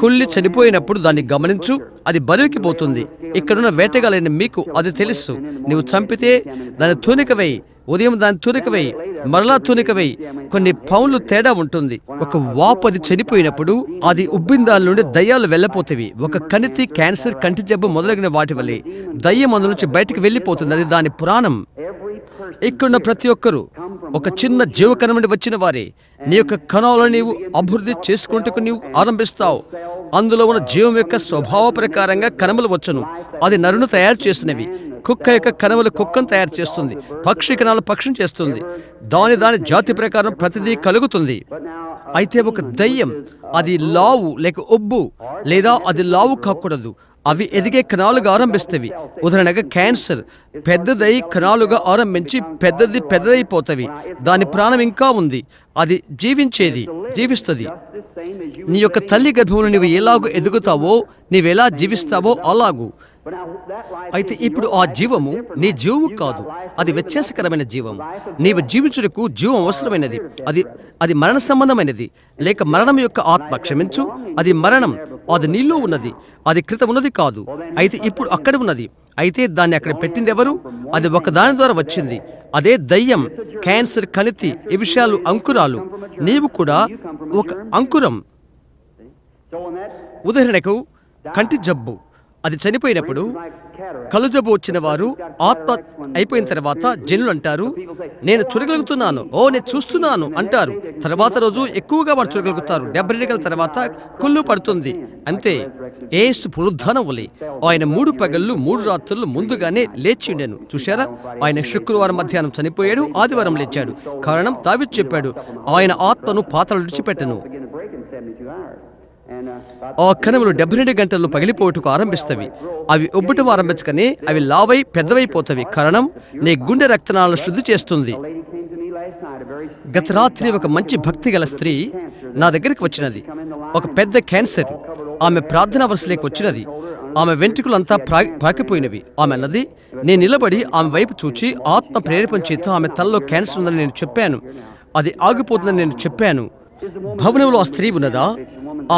కుళ్ళి చనిపోయినప్పుడు దాన్ని గమనించు, అది బరువుకిపోతుంది. ఇక్కడున్న వేటగాలైన మీకు అది తెలుసు. నీవు చంపితే దాని తూనికవై, ఉదయం దాని తూనికవై, మరలా తూనికవై, కొన్ని పౌన్లు తేడా ఉంటుంది. ఒక వాపు అది చనిపోయినప్పుడు అది ఉబ్బిన దాని నుండి దయ్యాలు వెళ్ళిపోతవి. ఒక కణితి, క్యాన్సర్, కంటి జబ్బు మొదలగిన వాటి వల్లే దయ్యం అందు నుంచి బయటికి వెళ్ళిపోతుంది, అది దాని పురాణం. ఇక్కడున్న ప్రతి ఒక్కరూ ఒక చిన్న జీవకణం నుండి వచ్చిన వారే. నీ యొక్క కణాలను నీవు అభివృద్ధి చేసుకుంటూ నీవు ఆరంభిస్తావు. అందులో ఉన్న జీవం యొక్క స్వభావ ప్రకారంగా కణములు వచ్చును. అది నరును తయారు చేసినవి. కుక్క యొక్క కణములు కుక్కను తయారు చేస్తుంది, పక్షి కణాలు పక్షిని చేస్తుంది. దాని జాతి ప్రకారం ప్రతిదీ కలుగుతుంది. అయితే ఒక దయ్యం, అది లావు లేక ఉబ్బు, లేదా అది లావు కాకూడదు, అవి ఎదిగే కణాలుగా ఆరంభిస్తవి. ఉదాహరణగా క్యాన్సర్ పెద్దదై కణాలుగా ఆరంభించి పెద్దదైపోతవి. దాని ప్రాణం ఇంకా ఉంది, అది జీవిస్తుంది. నీ యొక్క తల్లి గర్భంలో నీవు ఎలాగో ఎదుగుతావో, నీవెలా జీవిస్తావో అలాగూ. అయితే ఇప్పుడు ఆ జీవము నీ జీవము కాదు, అది వ్యత్యాసకరమైన జీవం. నీవు జీవించుటకు జీవం అవసరమైనది. అది మరణ సంబంధమైనది, లేక మరణం యొక్క ఆత్మ. క్షమించు, అది మరణం, అది నీలో ఉన్నది, అది క్రితం ఉన్నది కాదు. అయితే ఇప్పుడు అక్కడ ఉన్నది. అయితే దాన్ని అక్కడ పెట్టింది ఎవరు? అది ఒక దాని ద్వారా వచ్చింది, అదే దయ్యం, క్యాన్సర్, కణితి, ఈ విషయాలు అంకురాలు. నీవు కూడా ఒక అంకురం. ఉదాహరణకు కంటి జబ్బు, అది చనిపోయినప్పుడు, కళ్ళు జబ్బు వచ్చిన వారు ఆత్మ అయిపోయిన తర్వాత జనులు అంటారు, నేను చూడగలుగుతున్నాను, నేను చూస్తున్నాను అంటారు. తర్వాత రోజు ఎక్కువగా వారు చూడగలుగుతారు. 70 గంటల తర్వాత కుళ్ళు పడుతుంది. అంతే. యేసు పునరుద్ధానం వలె ఆయన 3 పగళ్ళు 3 రాత్రులు ముందుగానే లేచిండెను. చూశారా? ఆయన శుక్రవారం మధ్యాహ్నం చనిపోయాడు, ఆదివారం లేచాడు. కారణం దావీదు చెప్పాడు, ఆయన ఆత్మను పాతాళం విడిచిపెట్టెను. ఆ కణములు 72 గంటల్లో పగిలిపోటుకు ఆరంభిస్తవి. అవి ఉబ్బటం ఆరంభించకనే అవి లావై పెద్దవైపోతవి. కారణం, నీ గుండె రక్తనాళాలను శుద్ధి చేస్తుంది. గత రాత్రి ఒక మంచి భక్తి గల స్త్రీ నా దగ్గరికి వచ్చినది. ఒక పెద్ద క్యాన్సర్. ఆమె ప్రార్థనా వరుసలోకి వచ్చినది. ఆమె వెంట్రుకలంతా పాకిపోయినవి. ఆమె అన్నది, నేను నిలబడి ఆమె వైపు చూచి ఆత్మ ప్రేరేపణ చేత ఆమె తలలో క్యాన్సర్ ఉందని నేను చెప్పాను. అది ఆగిపోతుందని నేను చెప్పాను. భవనంలో ఆ స్త్రీ ఉన్నదా? ఆ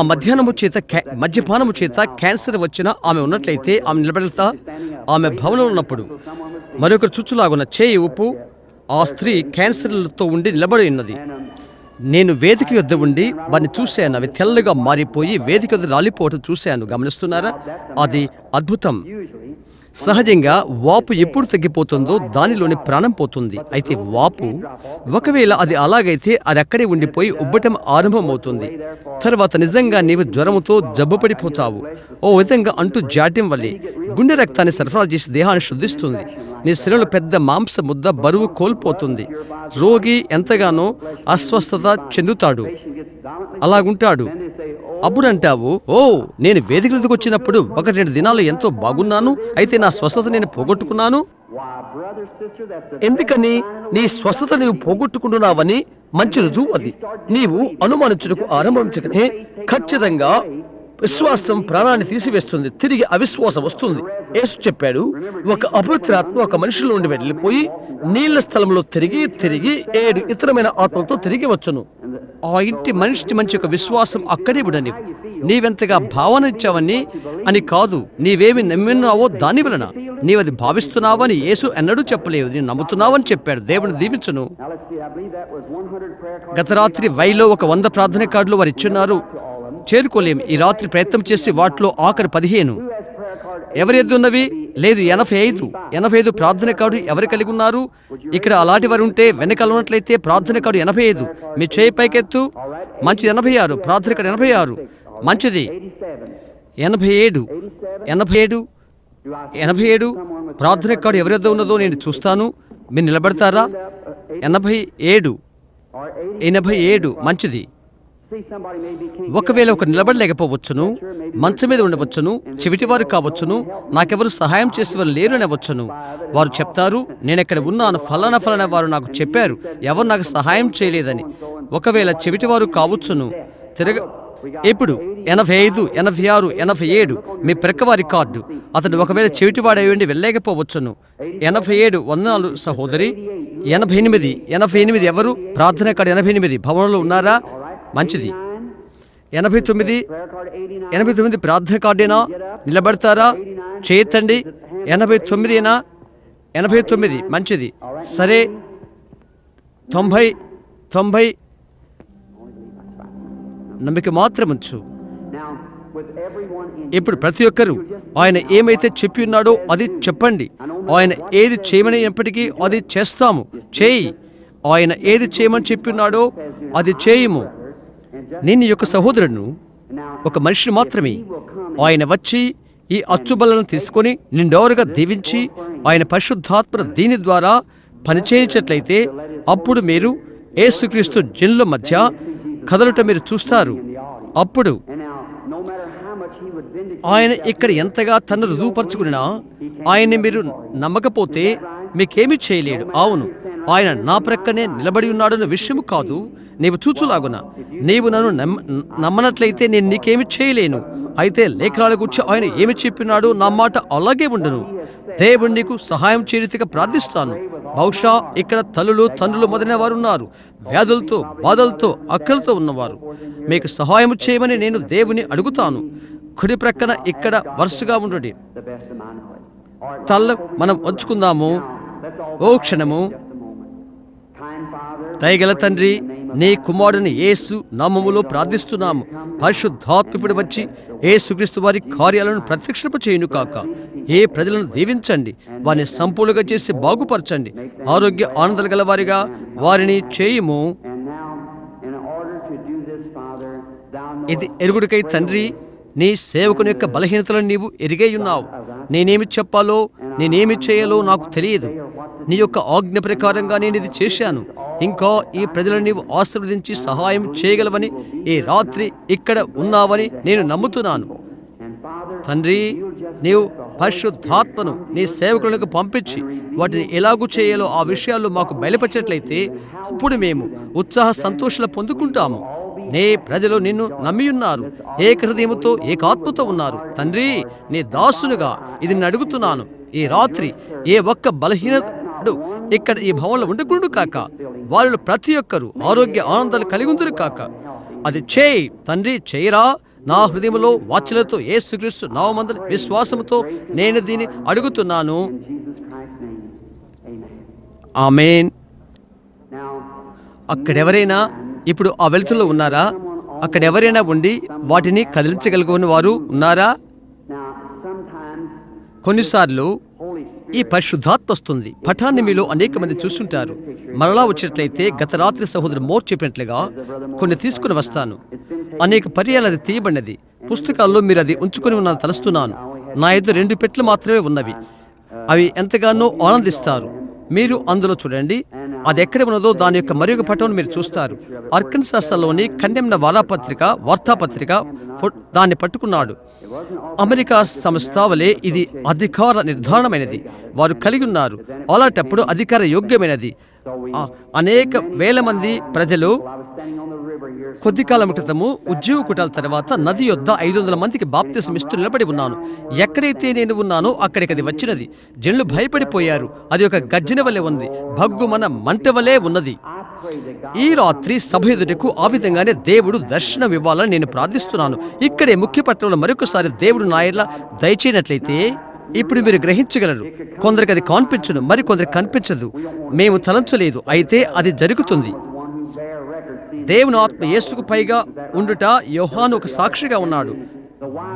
మద్యపానము చేత క్యాన్సర్ వచ్చిన ఆమె ఉన్నట్లయితే ఆమె నిలబడతా? ఆమె భవనంలో ఉన్నప్పుడు మరొకరు చుచ్చులాగున్న చేయి ఊపు. ఆ స్త్రీ క్యాన్సర్లతో ఉండి నిలబడి ఉన్నది. నేను వేదిక యొద్ద ఉండి వారిని చూశాను. అవి తెల్లగా మారిపోయి వేదిక యొద్ద రాలిపోవటం చూశాను. గమనిస్తున్నారా? అది అద్భుతం. సహజంగా వాపు ఎప్పుడు తగ్గిపోతుందో దానిలోని ప్రాణం పోతుంది. అయితే వాపు ఒకవేళ అది అలాగైతే అది అక్కడే ఉండిపోయి ఉబ్బటం ఆరంభమవుతుంది. తర్వాత నిజంగా నీవు జ్వరముతో జబ్బుపడిపోతావు. ఓ విధంగా అంటూ జాడ్యం వల్లే గుండె రక్తాన్ని సరఫరా చేసి దేహాన్ని శుద్ధిస్తుంది. నీ శరీరంలో పెద్ద మాంస ముద్ద బరువు కోల్పోతుంది. రోగి ఎంతగానో అస్వస్థత చెందుతాడు, అలాగుంటాడు. అప్పుడు అంటావు, నేను వేదికలకు వచ్చినప్పుడు 1-2 దినాలు ఎంతో బాగున్నాను, అయితే నా స్వస్థత నేను పోగొట్టుకున్నాను. ఎందుకని? నీ స్వస్థత నీవు పోగొట్టుకుంటున్నావని మంచి రుజువు అది. నీవు అనుమానించుటకు ఆరంభించకనే ఖచ్చితంగా విశ్వాసం ప్రాణాన్ని తీసివేస్తుంది, తిరిగి అవిశ్వాసం వస్తుంది. యేసు చెప్పాడు, ఒక అపవిత్రాత్మ ఒక మనిషిలో నుండి వెళ్ళిపోయి నీళ్ల స్థలంలో తిరిగి 7 ఇతరమైన ఆత్మలతో తిరిగి వచ్చును. ఆ ఇంటి మనిషి మంచి ఒక విశ్వాసం అక్కడే ఉండని. నీవెంతగా భావన ఇచ్చావని అని కాదు, నీవేమి నమ్మినావో దాని వలన. నీవది భావిస్తున్నావని యేసు ఎన్నడూ చెప్పలేదు, నేను నమ్ముతున్నావని చెప్పాడు. దేవుని దీవించును. గత రాత్రి వైలో ఒక 100 ప్రార్థన కార్డులు వారు ఇచ్చున్నారు. చేరుకోలేం. ఈ రాత్రి ప్రయత్నం చేసి వాటిలో ఆఖరి 15 ఎవరి ఎద్దు ఉన్నవి? లేదు, 85 ప్రార్థన కార్డు ఎవరు కలిగి ఉన్నారు? ఇక్కడ అలాంటి వారు ఉంటే వెనకాల ఉన్నట్లయితే ప్రార్థన కార్డు 85. మీ చేయి పైకెత్తు. మంచిది. 86 ప్రార్థన కార్డు 86. మంచిది. 87 ప్రార్థన కార్డు ఎవరి వద్ద ఉన్నదో నేను చూస్తాను. మీరు నిలబడతారా? 87 మంచిది. ఒకవేళ ఒక నిలబడలేకపోవచ్చును, మంచం మీద ఉండవచ్చును, చెవిటివారు కావచ్చును, నాకెవరు సహాయం చేసేవారు లేరు అనవచ్చును. వారు చెప్తారు, నేనెక్కడ ఉన్నాను, ఫలానా వారు నాకు చెప్పారు, ఎవరు నాకు సహాయం చేయలేదని. ఒకవేళ చెవిటివారు కావచ్చును. ఇప్పుడు 85, 86, 87 మీ ప్రక్కవారి కార్డు. అతడు ఒకవేళ చెవిటివాడయ్యండి వెళ్ళలేకపోవచ్చును. 87 వందనాలు సహోదరి. 88 ఎవరు? ప్రార్థన కార్డు 88 భవనంలో ఉన్నారా? మంచిది. 89 ప్రార్థన కార్డేనా? నిలబడతారా? చేయొద్దండి. 89 మంచిది. సరే. 90 నమ్మిక మాత్రం ఉంచు. ఇప్పుడు ప్రతి ఒక్కరూ ఆయన ఏమైతే చెప్పి ఉన్నాడో అది చెప్పండి. ఆయన ఏది చేయమని ఎప్పటికీ అది చేస్తాము. చేయి. ఆయన ఏది చేయమని చెప్పి ఉన్నాడో అది చేయము. నేను యొక్క సహోదరుడు ఒక మనిషిని మాత్రమే. ఆయన వచ్చి ఈ అచ్చుబలను తీసుకొని నిండోరుగా దీవించి ఆయన పరిశుద్ధాత్మ దీని ద్వారా పనిచేయించట్లయితే అప్పుడు మీరు యేసుక్రీస్తు జనుల మధ్య కదలుట మీరు చూస్తారు. అప్పుడు ఆయన ఇక్కడ ఎంతగా తను రుజువుపరుచుకున్నా ఆయన్ని మీరు నమ్మకపోతే మీకేమీ చేయలేడు. అవును, ఆయన నా ప్రక్కనే నిలబడి ఉన్నాడన్న విషయం కాదు, నీవు చూచులాగున. నీవు నన్ను నమ్మనట్లయితే నేను నీకేమి చేయలేను. అయితే లేఖనాల గురించి ఆయన ఏమి చెప్పినాడు, నా మాట అలాగే ఉండను. దేవుడు నీకు సహాయం చేయరీతిగా ప్రార్థిస్తాను. బహుశా ఇక్కడ తల్లులు తండ్రులు మొదలైన వారు ఉన్నారు, వ్యాధులతో బాధలతో అక్కలతో ఉన్నవారు. మీకు సహాయం చేయమని నేను దేవుని అడుగుతాను. కుడి ప్రక్కన ఇక్కడ వరుసగా ఉండండి. తల్ల మనం వచ్చుకుందాము. ఓ క్షణము. దయగల తండ్రి, నీ కుమారుని యేసు నామములో ప్రార్థిస్తున్నాము. పరిశుద్ధాత్ముడు వచ్చి యేసుక్రీస్తు వారి కార్యాలను ప్రత్యక్షింపచేయును కాక. ఏ ప్రజలను దీవించండి, వారిని సంపూర్ణంగా చేసి బాగుపరచండి. ఆరోగ్య ఆనందాలు గల వారిగా వారిని చేయుము. ఇది ఎరుగుడికై తండ్రి, నీ సేవకుని యొక్క బలహీనతలను నీవు ఎరిగే ఉన్నావు. నేనేమి చెప్పాలో నేనేమి చేయాలో నాకు తెలియదు. నీ యొక్క ఆజ్ఞ ప్రకారంగా నేను ఇది చేశాను. ఇంకా ఈ ప్రజలను నీవు ఆశీర్వదించి సహాయం చేయగలవని ఈ రాత్రి ఇక్కడ ఉన్నావని నేను నమ్ముతున్నాను. తండ్రి, నీవు పరిశుద్ధాత్మను నీ సేవకులకు పంపించి వాటిని ఎలాగూ చేయాలో ఆ విషయాల్లో మాకు బయలుపరిచినట్లయితే అప్పుడు మేము ఉత్సాహ సంతోషాలు పొందుకుంటాము. నీ ప్రజలు నిన్ను నమ్మియున్నారు, ఏక హృదయముతో ఏకాత్మతో ఉన్నారు. తండ్రి, నీ దాసునుగా ఇది నేను అడుగుతున్నాను. ఈ రాత్రి ఏ ఒక్క బలహీనత ఇక్కడ ఈ భవనంలో ఉండకుండా కాక, వాళ్ళు ప్రతి ఒక్కరూ ఆరోగ్య ఆనందాలు కలిగి ఉందరు కాక. అది చేయి తండ్రి, చేయరా. నా హృదయంలో వాత్సల్యతో యేసుక్రీస్తు నామమున విశ్వాసముతో నేను దీన్ని అడుగుతున్నాను. ఆమేన్. అక్కడెవరైనా ఇప్పుడు ఆ వెలుతుల్లో ఉన్నారా? అక్కడెవరైనా ఉండి వాటిని కదిలించగలిగిన వారు ఉన్నారా? కొన్నిసార్లు ఈ పరిశుద్ధాత్మ వస్తుంది. పఠాన్ని మీలో అనేక మంది చూస్తుంటారు. మరలా వచ్చినట్లయితే గత రాత్రి సహోదరు మోర్ చెప్పినట్లుగా కొన్ని తీసుకుని వస్తాను. అనేక పర్యాలు అది తీయబడినది. పుస్తకాల్లో మీరు అది ఉంచుకొని ఉన్నాను తలుస్తున్నాను. నా ఎదురు 2 పెట్టెలు మాత్రమే ఉన్నవి. అవి ఎంతగానో ఆనందిస్తారు. మీరు అందులో చూడండి. అది ఎక్కడ ఉన్నదో దాని యొక్క మరొక పటం మీరు చూస్తారు. అర్కన్సాస్లోని కండెమ్న వార్తాపత్రిక దాన్ని పట్టుకున్నాడు. అమెరికా సంస్థ వలె ఇది అధికార నిర్ధారణమైనది. వారు కలిగి ఉన్నారు. అలాంటప్పుడు అధికార యోగ్యమైనది. అనేక వేల మంది ప్రజలు కొద్ది కాలం క్రితము ఉద్యోగ కుటాల తర్వాత నది యొద్ద 500 మందికి బాప్తిసం ఇస్తూ నిలబడి ఉన్నాను. ఎక్కడైతే నేను ఉన్నానో అక్కడికి అది వచ్చినది. జనులు భయపడిపోయారు. అది ఒక గర్జన వలె ఉంది, భగ్గుమన మంట వలె ఉన్నది. ఈ రాత్రి సభ ఎదుటకు ఆ విధంగానే దేవుడు దర్శనం ఇవ్వాలని నేను ప్రార్థిస్తున్నాను. ఇక్కడే ముఖ్య పట్టణంలో మరొకసారి దేవుడు నా ఎడల దయచేయనట్లయితే ఇప్పుడు మీరు గ్రహించగలరు. కొందరికి అది కనిపించదు, మరి కొందరికి కనిపించదు. మేము తలంచలేదు, అయితే అది జరుగుతుంది. దేవుని ఆత్మ యేసుకు పైగా ఉండుట యోహాను ఒక సాక్షిగా ఉన్నాడు.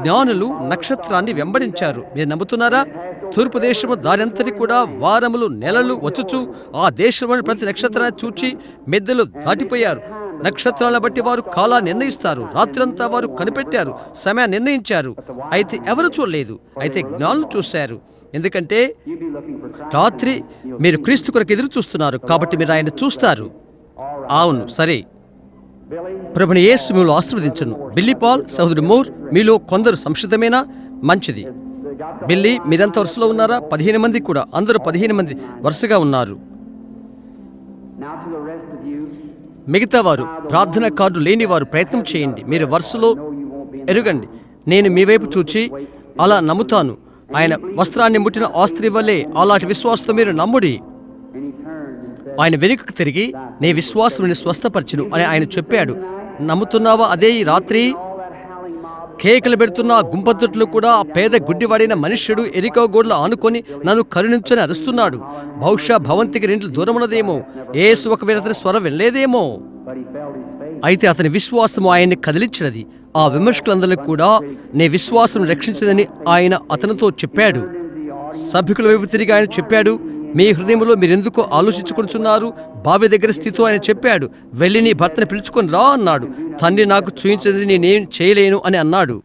జ్ఞానులు నక్షత్రాన్ని వెంబడించారు. మీరు నమ్ముతున్నారా? తూర్పు దేశము దానంతటి కూడా వారములు నెలలు వచ్చుచు ఆ దేశంలోని ప్రతి నక్షత్రాన్ని చూచి మెద్దలు దాటిపోయారు. నక్షత్రాలను బట్టి వారు కాలాన్ని నిర్ణయిస్తారు. రాత్రంతా వారు కనిపెట్టారు, సమయాన్ని నిర్ణయించారు, అయితే ఎవరు చూడలేదు. అయితే జ్ఞానులు చూశారు. ఎందుకంటే రాత్రి మీరు క్రీస్తు కొరకు ఎదురు చూస్తున్నారు, కాబట్టి మీరు ఆయన చూస్తారు. అవును, సరే. ప్రభుని యేసు మిమ్మల్ని ఆశీర్వదించును. బిల్లీ పాల్, సహోదరు మూర్, మీలో కొందరు సంసిద్ధమేనా? మంచిది. బిల్లీ, మీరంతా వరుసలో ఉన్నారా? 15 మంది కూడా. అందరూ 15 మంది వరుసగా ఉన్నారు. మిగతా వారు, ప్రార్థన కార్డు లేని వారు ప్రయత్నం చేయండి. మీరు వరుసలో ఎరుగండి. నేను మీ వైపు చూచి అలా నమ్ముతాను. ఆయన వస్త్రాన్ని ముట్టిన ఆ స్త్రీ వల్లే అలాంటి విశ్వాసంతో మీరు నమ్ముడి. ఆయన వెనుకకు తిరిగి, నీ విశ్వాసం నిన్ను స్వస్థపరచును అని ఆయన చెప్పాడు. నమ్ముతున్నావా? అదే ఈ రాత్రి కేకలు పెడుతున్న గుంపతుట్లు కూడా ఆ పేద గుడ్డివాడైన మనుష్యుడు ఎరికో గోడలు ఆనుకొని నన్ను కరుణించని అరుస్తున్నాడు. బహుశా భవంతికి 2 దూరం ఉన్నదేమో. యేసు ఒకవేళ అతని స్వరం వెళ్ళలేదేమో. అయితే అతని విశ్వాసం ఆయన్ని కదిలించినది. ఆ విమర్శకులందరికీ కూడా నీ విశ్వాసం రక్షించదని ఆయన అతనితో చెప్పాడు. సభికుల వైపు తిరిగి ఆయన చెప్పాడు, మీ హృదయంలో మీరెందుకు ఆలోచించుకుంటున్నారు? బావి దగ్గర స్థితితో ఆయన చెప్పాడు, వెళ్ళి నీ భర్తను పిలుచుకొని రా అన్నాడు. తండ్రి నాకు చూయించదని నేనేం చేయలేను అని అన్నాడు.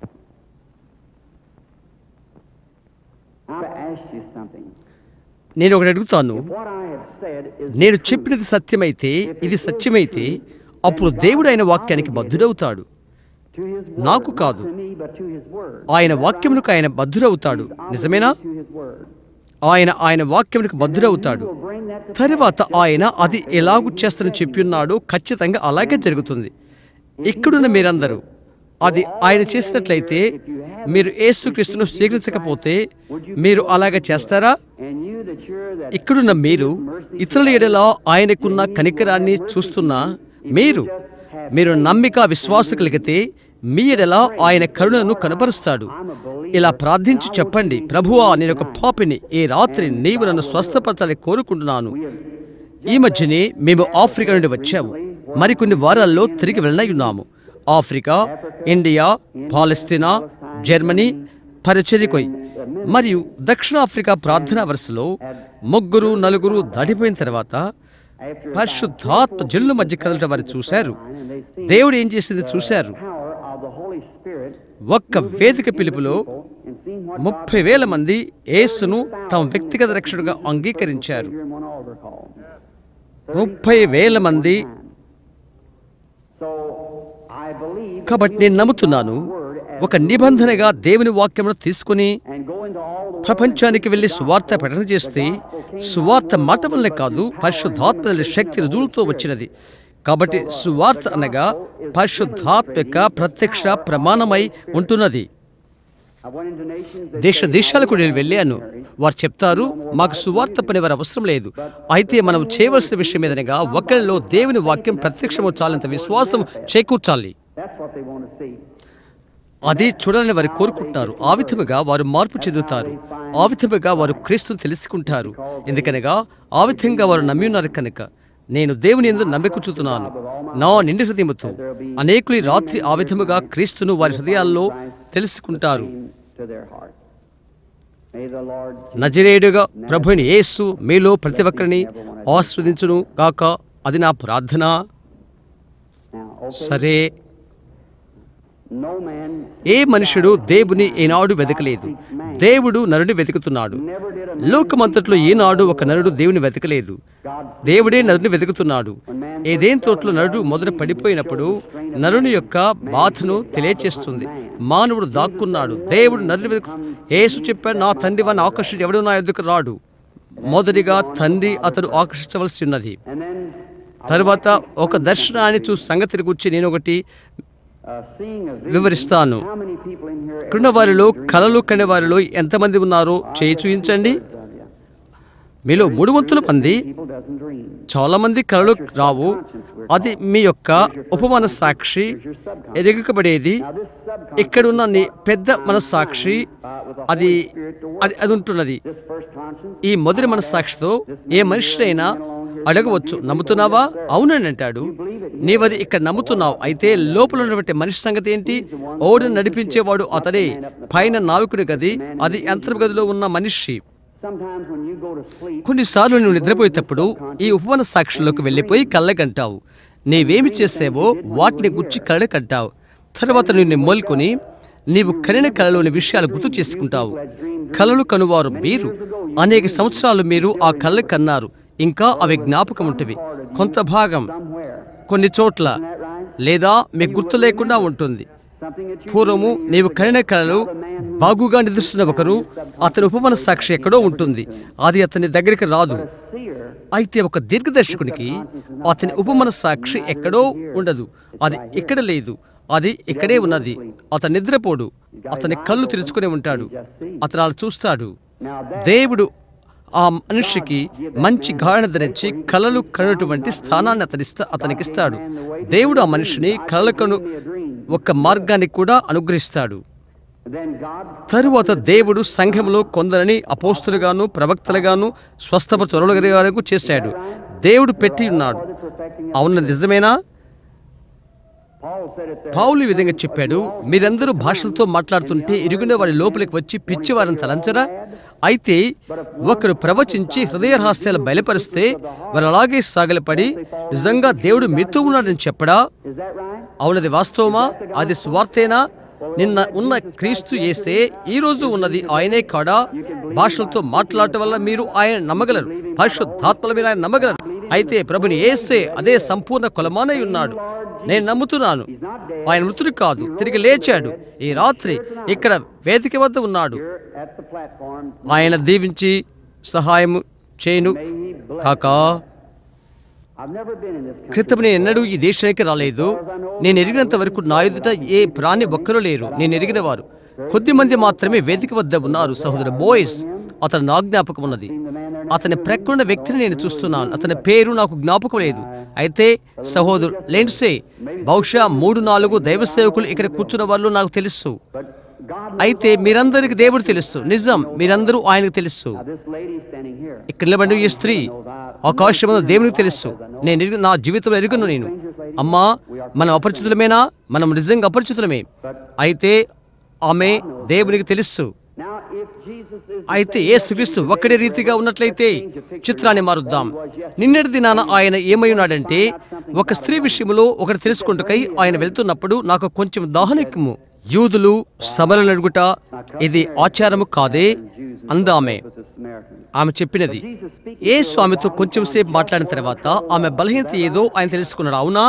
నేను ఒకటి అడుగుతాను. నేను చెప్పినది సత్యమైతే, ఇది సత్యమైతే, అప్పుడు దేవుడు ఆయన వాక్యానికి బద్ధుడవుతాడు. నాకు కాదు, ఆయన వాక్యములకు ఆయన బద్ధుడవుతాడు. నిజమేనా? ఆయన వాక్యములకు బద్ధుడవుతాడు. తరువాత ఆయన అది ఎలాగూ చేస్తానని చెప్పి ఉన్నాడో ఖచ్చితంగా అలాగే జరుగుతుంది. ఇక్కడున్న మీరందరూ అది ఆయన చేసినట్లయితే, మీరు యేసుక్రీస్తును స్వీకరించకపోతే మీరు అలాగే చేస్తారా? ఇక్కడున్న మీరు ఇతరుల ఎడల ఆయనకున్న కనికరాన్ని చూస్తున్నా మీరు నమ్మిక విశ్వాసం కలిగితే మీ ఎడల ఆయన కరుణను కనపరుస్తాడు. ఇలా ప్రార్థించి చెప్పండి, ప్రభువా, నేను ఒక పాపిని. ఈ రాత్రి నీవు నన్ను స్వస్థపరచాలని కోరుకుంటున్నాను. ఈ మధ్యనే మేము ఆఫ్రికా నుండి వచ్చాము. మరికొన్ని వారాల్లో తిరిగి వెళ్ళనున్నాము. ఆఫ్రికా, ఇండియా, పాలస్తీనా, జర్మనీ పరిచర్యకొయ్ మరియు దక్షిణాఫ్రికా ప్రార్థనా వరుసలో 3-4 దాటిపోయిన తర్వాత పరిశుద్ధాత్మ జల్లు మధ్య కదలటం వారు చూశారు. దేవుడు ఏం చేసింది చూశారు. ఒక్క వేదిక పిలుపులో 30,000 మంది యేసును తమ వ్యక్తిగత రక్షకుడిగా అంగీకరించారు. 30,000 మంది. కాబట్టి నేను నమ్ముతున్నాను, ఒక నిబంధనగా దేవుని వాక్యమును తీసుకుని ప్రపంచానికి వెళ్ళి సువార్త ప్రకటన చేస్తే, సువార్త మాట వల్లే కాదు, పరిశుద్ధాత్మ శక్తి రుజువులతో వచ్చినది. కాబట్టి సువార్త అనగా పరిశుద్ధాత్మ యొక్క ప్రత్యక్ష ప్రమాణమై ఉంటున్నది. దేశాలకు నేను వెళ్ళాను. వారు చెప్తారు, మాకు సువార్త పని వారు అవసరం లేదు. అయితే మనం చేయవలసిన విషయం ఏదనగా ఒకరిలో దేవుని వాక్యం ప్రత్యక్షము చాలంత విశ్వాసం చేకూర్చాలి. అది చూడాలని వారు కోరుకుంటున్నారు. ఆ విధముగా వారు మార్పు చెందుతారు. ఆ విధముగా వారు క్రీస్తును తెలుసుకుంటారు. ఎందుకనగా ఆ విధంగా వారు నమ్మి ఉన్నారు కనుక. నేను దేవుని యందు నమ్మికుంచుతున్నాను నా నిండి హృదయముతో. అనేకులు రాత్రి ఆ విధముగా క్రీస్తును వారి హృదయాల్లో తెలుసుకుంటారు. నజరేయుడుగా ప్రభువైన యేసు మీలో ప్రతి ఒక్కరిని ఆశీర్వదించును గాక. అది నా ప్రార్థన. సరే, ఏ మనుషుడు దేవుని ఏనాడు వెతకలేదు. దేవుడు నరుని వెతుకుతున్నాడు. లోకమంతట్లో ఈనాడు ఒక నరుడు దేవుని వెతకలేదు. దేవుడే నరుని వెతుకుతున్నాడు. ఏదేం తోటలో నరుడు మొదట పడిపోయినప్పుడు నరుని యొక్క బాధను తెలియచేస్తుంది. మానవుడు దాక్కున్నాడు. దేవుడు నరుని వెతుకు. యేసు చెప్పాడు, నా తండ్రి వారిని ఆకర్షించి ఎవడు నా ఎదుకు రాడు. మొదటిగా తండ్రి అతడు ఆకర్షించవలసి ఉన్నది. తరువాత ఒక దర్శనాన్ని చూసి సంగతిని గురించి నేను ఒకటి వివరిస్తాను. ఇక్కడ వారిలో కలలు కనే వారిలో ఎంతమంది ఉన్నారో చేయి చూపించండి. మీలో 3 మంది చాలా మంది కలలు రావు. అది మీ యొక్క ఉపమాన సాక్షి ఎరగబడేది. ఇక్కడున్న నీ పెద్ద మనస్సాక్షి అది అది ఉంటున్నది. ఈ మొదటి మనస్సాక్షితో ఏ మనిషినైనా అడగవచ్చు, నమ్ముతున్నావా? అవునని అంటాడు. నీవది ఇక్కడ నమ్ముతున్నావు. అయితే లోపల ఉన్నటువంటి మనిషి సంగతి ఏంటి? ఓడను నడిపించేవాడు అతడే, పైన నావికుని గది అది యంత్ర గదిలో ఉన్న మనిషి. కొన్నిసార్లు నువ్వు నిద్రపోయేటప్పుడు ఈ ఉపమాన సాక్షుల్లోకి వెళ్ళిపోయి కళ్ళకంటావు. నీవేమి చేసావో వాటిని గుర్చి కళ్ళకంటావు. తర్వాత నిన్ను మొల్కొని నీవు కనిన కళలోని విషయాలు గుర్తు చేసుకుంటావు. కళలు కనువారు మీరు. అనేక సంవత్సరాలు మీరు ఆ కళ్ళ కన్నారు. ఇంకా అవి జ్ఞాపకం ఉంటవి. కొంత భాగం కొన్ని చోట్ల లేదా మీకు గుర్తు లేకుండా ఉంటుంది. పూర్వము నీవు కనిన కళలు బాగుగా నిద్రిస్తున్న ఒకరు, అతని ఉపమాన సాక్షి ఎక్కడో ఉంటుంది. అది అతని దగ్గరికి రాదు. అయితే ఒక దీర్ఘదర్శకునికి అతని ఉపమాన సాక్షి ఎక్కడో ఉండదు. అది ఇక్కడ లేదు, అది ఇక్కడే ఉన్నది. అతను నిద్రపోడు. అతని కళ్ళు తెరుచుకునే ఉంటాడు. అతను అలా చూస్తాడు. దేవుడు ఆ మనిషికి మంచి గాఢత ధరించి కలలు కనుటువంటి స్థానాన్ని అతనికిస్తాడు. దేవుడు ఆ మనిషిని కలలు ఒక మార్గాన్ని కూడా అనుగ్రహిస్తాడు. తరువాత దేవుడు సంఘంలో కొందరిని అపోస్తులుగాను ప్రవక్తలుగాను స్వస్థపరచు చేశాడు. దేవుడు పెట్టి ఉన్నాడు. అవును, నిజమేనా? పౌలు ఈ విధంగా చెప్పాడు, మీరందరూ భాషలతో మాట్లాడుతుంటే ఇరుగున వారి లోపలికి వచ్చి పిచ్చివారిని తలంచరా? అయితే ఒకరు ప్రవచించి హృదయ రహస్యాలు బయలుపరిస్తే వారు అలాగే సాగలపడి నిజంగా దేవుడు మీతో ఉన్నాడని చెప్పడా? అవునది వాస్తవమా? అది సువార్తేనా? నిన్న ఉన్న క్రీస్తు యేసే ఈ రోజు ఉన్నది ఆయనే కాడా? భాషలతో మాట్లాడటం వల్ల మీరు ఆయన నమ్మగలరు. పరిశుద్ధాత్మల మీద ఆయన నమ్మగలరు. అయితే ప్రభుని యేసే అదే సంపూర్ణ కొలమానై ఉన్నాడు. నేను నమ్ముతున్నాను. ఆయన మృతుడు కాదు, తిరిగి లేచాడు. ఈ రాత్రి ఇక్కడ వేదిక వద్ద ఉన్నాడు. ఆయన దీవించి సహాయం చేయను కాకా. క్రితం నేను ఎన్నడూ ఈ దేశానికి రాలేదు. నేను ఎరిగినంత వరకు నా ఎదుట ఏ ప్రాణి ఒక్కరూ లేరు. నేను ఎరిగిన వారు కొద్ది మంది మాత్రమే వేదిక వద్ద ఉన్నారు. సహోదరు బోయిస్, అతను నా జ్ఞాపకం ఉన్నది. అతని ప్రక్కన వ్యక్తిని నేను చూస్తున్నాను. అతని పేరు నాకు జ్ఞాపకం లేదు. అయితే సహోదరు లెండ్సే, బహుశా 3-4 దైవ సేవకులు ఇక్కడ కూర్చున్న వాళ్ళు నాకు తెలుసు. అయితే మీరందరికి దేవుడు తెలుసు. నిజం, మీరందరూ ఆయనకు తెలుసు. ఇక్కడ నిలబడి ఈ స్త్రీ ఆకాశంలో దేవునికి తెలుసు. నేను నా జీవితంలో ఎరుగును. నేను అమ్మా, మనం అపరిచితులమేనా? మనం నిజంగా అపరిచితులమే. అయితే ఆమె దేవునికి తెలుసు. అయితే యేసుక్రీస్తు ఒక్కడే రీతిగా ఉన్నట్లయితే చిత్రాన్ని మారుద్దాం. నిన్నటి దినాన ఆయన ఏమై ఉన్నాడంటే, ఒక స్త్రీ విషయంలో ఒకటి తెలుసుకుంటుకై ఆయన వెళ్తున్నప్పుడు నాకు కొంచెం దాహనెక్కుము. యూదులు సభలను అడుగుట ఇది ఆచారము కాదే అందామె. ఆమె చెప్పినది. యేసు ఆమెతో కొంచెం సేపు మాట్లాడిన తర్వాత ఆమె బలహీనత ఏదో ఆయన తెలుసుకున్నాడు. అవునా?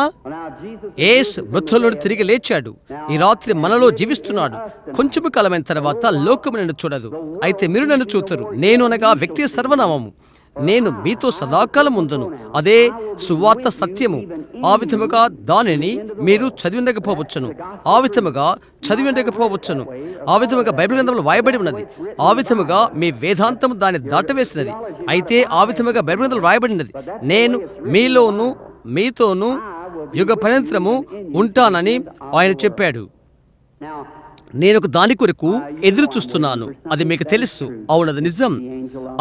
యేసు మృతులను తిరిగి లేచాడు. ఈ రాత్రి మనలో జీవిస్తున్నాడు. కొంచెము కాలమైన తర్వాత లోకము నన్ను చూడదు, అయితే మీరు నన్ను చూతురు. నేను అనగా వ్యక్తి సర్వనామము. నేను మీతో సదాకాలం ఉందును. అదే సువార్త సత్యము. ఆ విధముగా దానిని మీరు చదివిండకపోవచ్చును. ఆ విధముగా చదివిండకపోవచ్చును. ఆ విధముగా బైబిల్ గ్రంథంలో వాయబడి ఉన్నది. ఆ విధముగా మీ వేదాంతం దాన్ని దాటవేసినది. అయితే ఆ విధముగా బైబిల్ గ్రంథంలో రాయబడినది, నేను మీలోను మీతోను యుగ పర్యంతరము ఉంటానని ఆయన చెప్పాడు. నేను ఒక దాని కొరకు ఎదురు చూస్తున్నాను. అది మీకు తెలుసు. అవునది నిజం.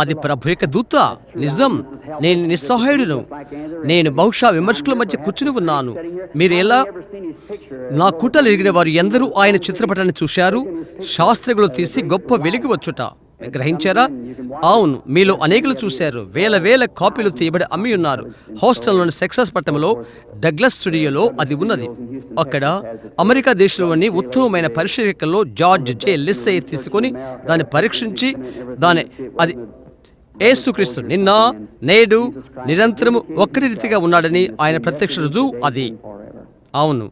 అది ప్రభు యొక్క దూత. నిజం. నేను నిస్సహాయుడును. నేను బహుశా విమర్శకుల మధ్య కూర్చుని ఉన్నాను. మీరు ఎలా నా కుట్రలు ఎరిగిన వారు ఎందరూ ఆయన చిత్రపటాన్ని చూశారు. శాస్త్రజ్ఞులు తీసి గొప్ప వెలిగి వచ్చుట గ్రహించారా? అవును, మీలో అనేకులు చూశారు. వేల కాపీలు తీయబడి అమ్మి ఉన్నారు. హాస్టల్లోని సెక్సాస్ పట్టణంలో డగ్లస్ స్టూడియోలో అది ఉన్నది. అక్కడ అమెరికా దేశంలోని ఉత్తమమైన పరిశీలకుల్లో జార్జ్ జే లిస్సే తీసుకొని దాన్ని పరీక్షించి అది యేసుక్రీస్తు నిన్న నేడు నిరంతరము ఒక్కటి రీతిగా ఉన్నాడని ఆయన ప్రత్యక్ష రుజువు అది. అవును,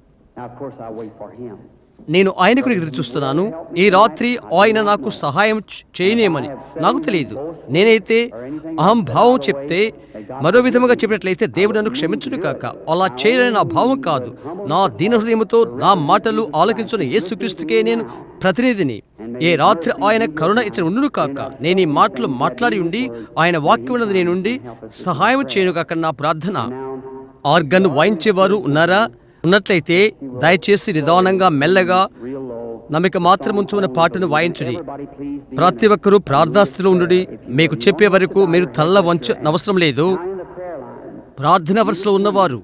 నేను ఆయన కొరకు ఎదురు చూస్తున్నాను. ఈ రాత్రి ఆయన నాకు సహాయం చేయనేమని నాకు తెలియదు. నేనైతే అహంభావం చెప్తే, మరో విధముగా చెప్పినట్లయితే దేవుడు నన్ను క్షమించును కాక. అలా చేయలేని నా భావం కాదు. నా దీన హృదయముతో నా మాటలు ఆలకించున్న యేసుక్రీస్తుకే నేను ప్రతినిధిని. ఏ రాత్రి ఆయన కరుణ ఇచ్చిన ఉండును కాక. నేను ఈ మాటలు మాట్లాడి ఉండి ఆయన వాక్యం ఉన్నది నేనుండి సహాయం చేయను కాక నా ప్రార్థన. ఆర్గన్ వాయించేవారు ఉన్నారా? ఉన్నట్లయితే దయచేసి నిదానంగా మెల్లగా నమ్మిక మాత్రం ఉంచుకున్న పాటను వాయించుడి. ప్రతి ఒక్కరూ ప్రార్థనాస్థితిలో ఉండుడి. మీకు చెప్పే వరకు మీరు తల్ల వంచనవసరం లేదు. ప్రార్థన వరుసలో ఉన్నవారు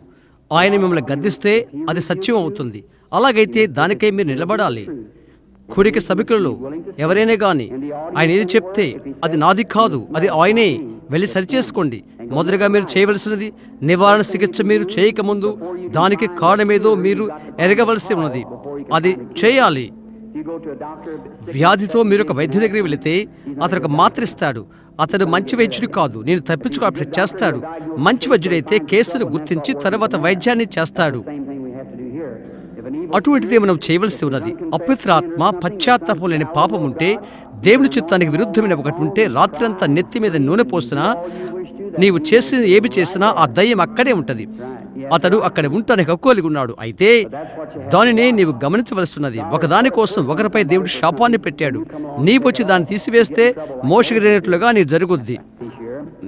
ఆయన మిమ్మల్ని గద్దిస్తే అది సత్యం అవుతుంది. అలాగైతే దానికై మీరు నిలబడాలి. కుడికి సభికులలో ఎవరైనా కానీ ఆయన ఏది చెప్తే అది నాది కాదు, అది ఆయనే, వెళ్ళి సరిచేసుకోండి. మొదటగా మీరు చేయవలసినది నివారణ చికిత్స. మీరు చేయకముందు దానికి కారణమేదో మీరు ఎరగవలసి ఉన్నది. అది చేయాలి. వ్యాధితో మీరు ఒక వైద్యుడి దగ్గరికి వెళితే అతను ఒక మాత్ర ఇస్తాడు. అతడు మంచి వైద్యుడు కాదు, నేను తప్పించుకో చేస్తాడు. మంచి వైద్యుడైతే కేసును గుర్తించి తర్వాత వైద్యాన్ని చేస్తాడు. అటువంటిదే మనం చేయవలసి ఉన్నది. అపవిత్రాత్మ, పశ్చాత్తాపం లేని పాపం ఉంటే, దేవుని చిత్తానికి విరుద్ధమైన ఒకటి ఉంటే, రాత్రంతా నెత్తి మీద నూనె పోసినా, నీవు చేసిన ఏమి చేసినా ఆ దయ్యం అక్కడే ఉంటుంది. అతడు అక్కడ ఉండటానికి హక్కులిగి ఉన్నాడు. అయితే దానిని నీవు గమనించవలసినది. ఒకదాని కోసం ఒకరిపై దేవుడు శాపాన్ని పెట్టాడు. నీవు వచ్చి దాన్ని తీసివేస్తే మోసగిరినట్లుగా నీ జరుగుద్ది.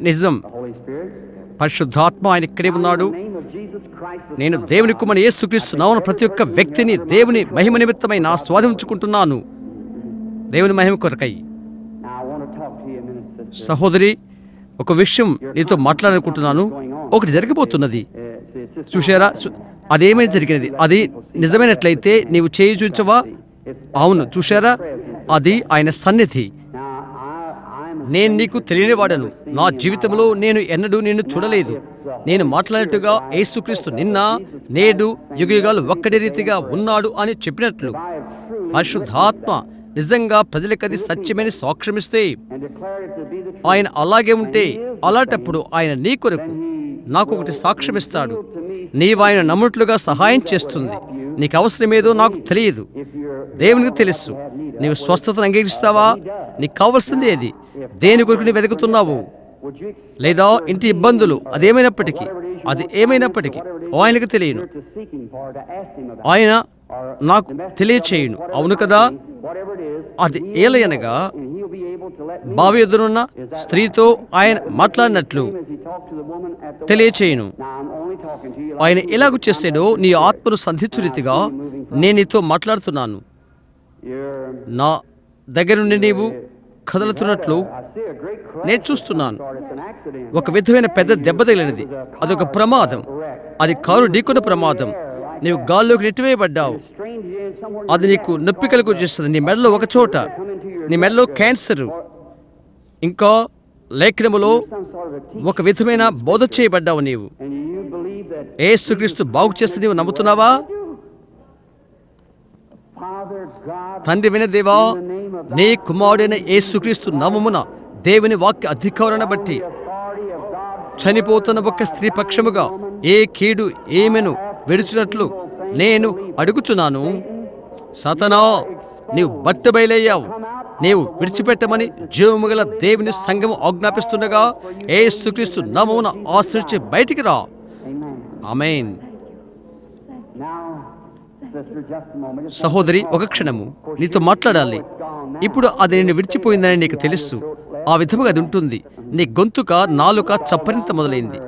నిజం, పరిశుద్ధాత్మ ఆయన ఇక్కడే ఉన్నాడు. నేను దేవుని కుమారుని యేసుక్రీస్తు నామమున ప్రతి ఒక్క వ్యక్తిని దేవుని మహిమ నిమిత్తమై నా స్వాధీనించుకుంటున్నాను. దేవుని మహిమ కొరకై. సహోదరి, ఒక విషయం నీతో మాట్లాడాలనుకుంటున్నాను. ఒకటి జరగబోతున్నది. చూశారా? అదేమైనా జరిగినది. అది నిజమైనట్లయితే నీవు చేయి చూచవా? అవును, చూశారా? అది ఆయన సన్నిధి. నేను నీకు తెలియనివాడను. నా జీవితంలో నేను ఎన్నడూ నిన్ను చూడలేదు. నేను మాట్లాడినట్టుగా యేసుక్రీస్తు నిన్న, నేడు, యుగయుగాలు ఒక్కడే రీతిగా ఉన్నాడు అని చెప్పినట్లు పరిశుద్ధాత్మ నిజంగా ప్రజలకది సత్యమైన సాక్ష్యమిస్తే, ఆయన అలాగే ఉంటే, అలాంటప్పుడు ఆయన నీ కొరకు నాకు ఒకటి సాక్ష్యమిస్తాడు. నీవు ఆయన నమ్ముట్లుగా సహాయం చేస్తుంది. నీకు అవసరమేదో నాకు తెలియదు, దేవునికి తెలుసు. నీవు స్వస్థతను అంగీకరిస్తావా? నీకు కావలసింది ఏది? దేని కొరకు నీవు వెతుకుతున్నావు? లేదా ఇంటి ఇబ్బందులు, అదేమైనప్పటికీ ఆయనకు తెలియను. ఆయన నాకు తెలియచేయును. అవును కదా? అది ఏలయనగా బావి ఎదురున్న స్త్రీతో ఆయన మాట్లాడినట్లు తెలియచేయును. ఆయన ఎలాగూ చేసాడో నీ ఆత్మను సంధించు రీతిగా నేను నీతో మాట్లాడుతున్నాను. నా దగ్గర నుండి నీవు కదులుతున్నట్లు నేను చూస్తున్నాను. ఒక విధమైన పెద్ద దెబ్బ తగిలినది. అదొక ప్రమాదం. అది కారు ఢీకొన్న ప్రమాదం. నీవు గాల్లోకి నెట్టివేయబడ్డావు. అది నీకు నొప్పి కలుగు చేస్తుంది. నీ మెడలో ఒక చోట, నీ మెడలో క్యాన్సర్. ఇంకా లేఖనములో ఒక విధమైన బోధ చేయబడ్డావు. నీవు యేసుక్రీస్తు బాగు చేస్తే నీవు నమ్ముతున్నావా? తండ్రి విన దేవా, నీ కుమారుడైన యేసుక్రీస్తు నామమున దేవుని వాక్య అధికారాన్ని బట్టి చనిపోతున్న ఒక స్త్రీ పక్షముగా ఏ కీడు ఏమెను విడిచినట్లు నేను అడుగుచున్నాను. సాతానా, నీవు బట్టబయలయ్యావు. నీవు విడిచిపెట్టమని జీవము గల దేవుని సంఘము ఆజ్ఞాపిస్తుండగా యేసుక్రీస్తు నామమున ఆశ్రయించి బయటికి రా. ఆమేన్. సహోదరి, ఒక క్షణము నీతో మాట్లాడాలి. ఇప్పుడు అది నేను విడిచిపోయిందని నీకు తెలుసు. ఆ విధముగా అది ఉంటుంది. నీ గొంతుక, నాలుక చప్పరింత మొదలైంది.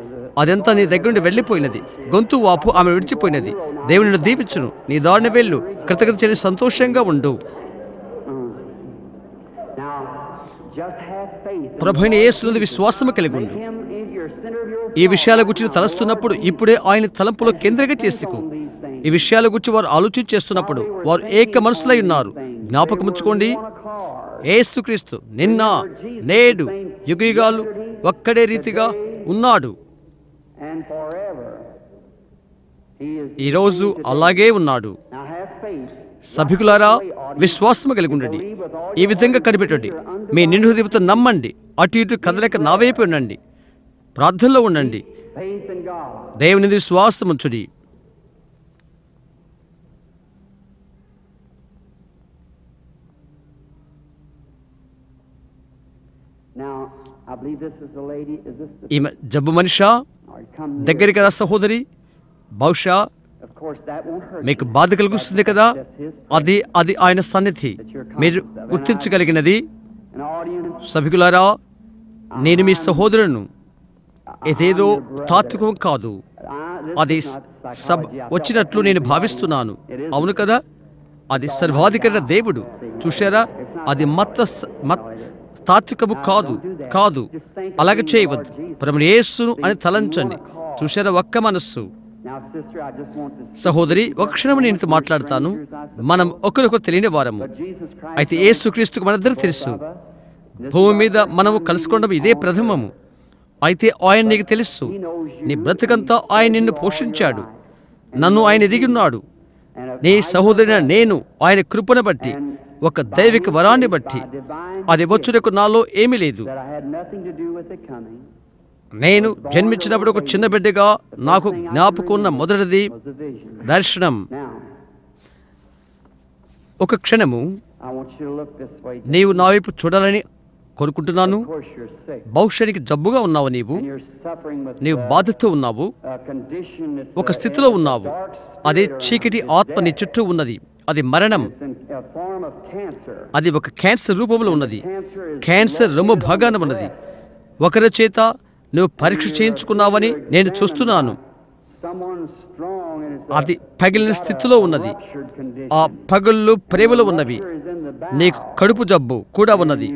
అదంతా నీ దగ్గర నుండి వెళ్ళిపోయినది. గొంతు వాపు ఆమె విడిచిపోయినది. దేవుని నిన్ను దీవించును. నీ దారిని వెళ్ళు. కృతజ్ఞత చెల్లి సంతోషంగా ఉండు. ప్రభువైన యేసునందు విశ్వాసము కలిగి ఉండు. ఈ విషయాల గురించి తలస్తున్నప్పుడు ఇప్పుడే ఆయన తలంపులో కేంద్రంగా చేసుకో. ఈ విషయాల గురించి వారు ఆలోచన చేస్తున్నప్పుడు వారు ఏక మనసులై ఉన్నారు. జ్ఞాపకముంచుకోండి, యేసుక్రీస్తు నిన్న, నేడు, యుగయుగాలు ఒక్కడే రీతిగా ఉన్నాడు. ఈరోజు అలాగే ఉన్నాడు. సభికులారా, విశ్వాసము కలిగి ఉండండి. ఈ విధంగా కనిపెట్టండి. మీ నిండు హృదయంతో నమ్మండి. అటు ఇటు కదలక నా వైపు ఉండండి. ప్రార్థనలో ఉండండి. దేవుని విశ్వాసం ఉంచుడి. ఈమె జబ్బు మనిషా? దగ్గరికి రా సహోదరి. బహుశా మీకు బాధ కలిగిస్తుంది కదా. అది అది ఆయన సన్నిధి. మీరు గుర్తించగలిగినది. సభికులారా, నేను మీ సహోదరును. ఇదేదో తాత్వికం కాదు. అది వచ్చినట్లు నేను భావిస్తున్నాను. అవును కదా. అది సర్వాధికారి దేవుడు. చూశారా? అది తాత్వికము కాదు. కాదు, అలాగే చేయవద్దు. ప్రభువు యేసును అని తలంచండి. చూశారా? ఒక్క మనస్సు. సహోదరి, ఒక క్షణం నేను మాట్లాడతాను. మనం ఒకరికొకరు తెలియని వారము. అయితే యేసుక్రీస్తుకు మనందరూ తెలుసు. భూమి మీద మనము కలుసుకోవడం ఇదే ప్రథమము. అయితే ఆయన నీకు తెలుసు. నీ బ్రతుకంతా ఆయన నిన్ను పోషించాడు. నన్ను ఆయన ఎరిగి ఉన్నాడు. నీ సహోదరిన నేను ఆయన కృపను బట్టి, ఒక దైవిక వరాన్ని బట్టి, అది వచ్చుటకు నాలో ఏమీ లేదు. నేను జన్మించినప్పుడు ఒక చిన్న బిడ్డగా నాకు జ్ఞాపకం ఉన్న మొదటిది దర్శనం. ఒక క్షణము నీవు నా వైపు చూడాలని కోరుకుంటున్నాను. బహుశా జబ్బుగా ఉన్నావు. నీవు బాధతో ఉన్నావు. ఒక స్థితిలో ఉన్నావు. అదే చీకటి ఆత్మ నీ చుట్టూ ఉన్నది. అది మరణం. అది ఒక క్యాన్సర్ రూపంలో ఉన్నది. క్యాన్సర్ రొమ్ము భాగాన ఉన్నది. ఒకరి చేత నువ్వు పరీక్ష చేయించుకున్నావని నేను చూస్తున్నాను. అది పగిలిన స్థితిలో ఉన్నది. ఆ పగుళ్ళు ప్రేమలో ఉన్నవి. నీకు కడుపు జబ్బు కూడా ఉన్నది.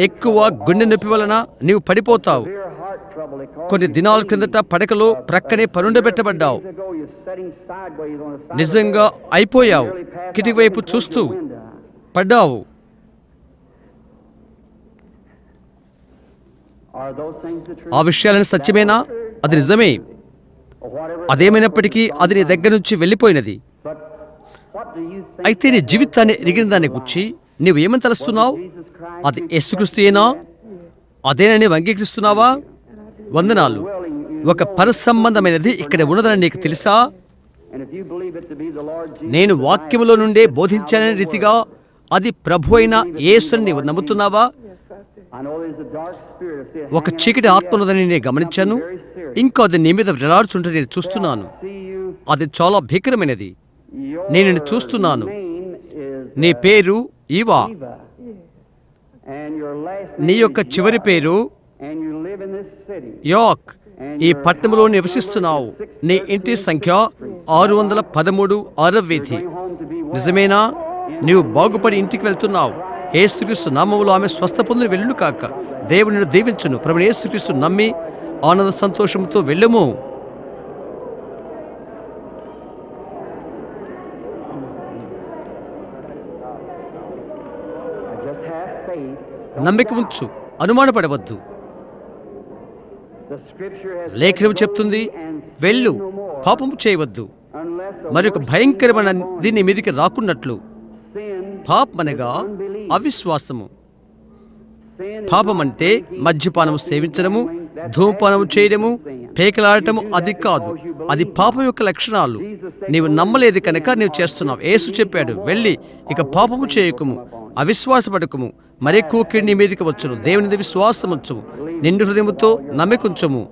ఎక్కువ గుండె నొప్పి వలన నీవు పడిపోతావు. కొన్ని దినాల క్రిందట పడకలో ప్రక్కనే పరుండబెట్టబడ్డావు. నిజంగా అయిపోయావు. కిటికీ వైపు చూస్తూ పడ్డావు. ఆ విషయాలను సత్యమేనా? అది నిజమే. అదేమైనప్పటికీ అది నీ దగ్గర నుంచి వెళ్ళిపోయినది. అయితే నీ జీవితాన్ని ఎరిగిన దాన్ని గురించి నీవు ఏమని తలుస్తున్నావు? అది యేసుక్రీస్తుయేనా? అదేనా నీవు అంగీకరిస్తున్నావా? వందనాలు. ఒక పరసంబంధమైనది ఇక్కడ ఉన్నదని నీకు తెలుసా? నేను వాక్యములో నుండే బోధించాననే రీతిగా అది ప్రభు అయిన యేసుని నీవు నమ్ముతున్నావా? ఒక చీకటి ఆత్మ ఉన్నదని నేను గమనించాను. ఇంకా అది నీ మీద వేలాడుచుంటే నేను చూస్తున్నాను. అది చాలా భీకరమైనది. నేను చూస్తున్నాను. నీ పేరు ఈవా. నీ యొక్క చివరి పేరు యాక్. ఈ పట్టణంలో నివసిస్తున్నావు. నీ ఇంటి సంఖ్య 613 6వ వీధి. నిజమేనా? నీవు బాగుపడి ఇంటికి వెళ్తున్నావు. యేసుక్రీస్తు నామములో ఆమె స్వస్థ పొందిన వెళ్ళును కాక. దేవుని దీవించును. ప్రభువు యేసుక్రీస్తు నమ్మి ఆనంద సంతోషంతో వెళ్ళము. నమ్మిక ఉంచు, అనుమానపడవద్దు. లేఖనం చెప్తుంది, వెళ్ళు, పాపము చేయవద్దు, మరొక భయంకరమైన దీని మీదికి రాకున్నట్లు. పాపమనగా అవిశ్వాసము. పాపమంటే మద్యపానము సేవించడము, ధూమపానము చేయడము, పేకలాడటము. అది కాదు. అది పాపం యొక్క లక్షణాలు. నీవు నమ్మలేదు కనుక నీవు చేస్తున్నావు. యేసు చెప్పాడు, వెళ్ళి ఇక పాపము చేయకుము, అవిశ్వాసపడకుము, మరెక్కువ కీడు నీ మీదకి వచ్చును. దేవుని విశ్వాసం ఉంచుము, నిండు హృదయముతో నమ్మికుంచుము.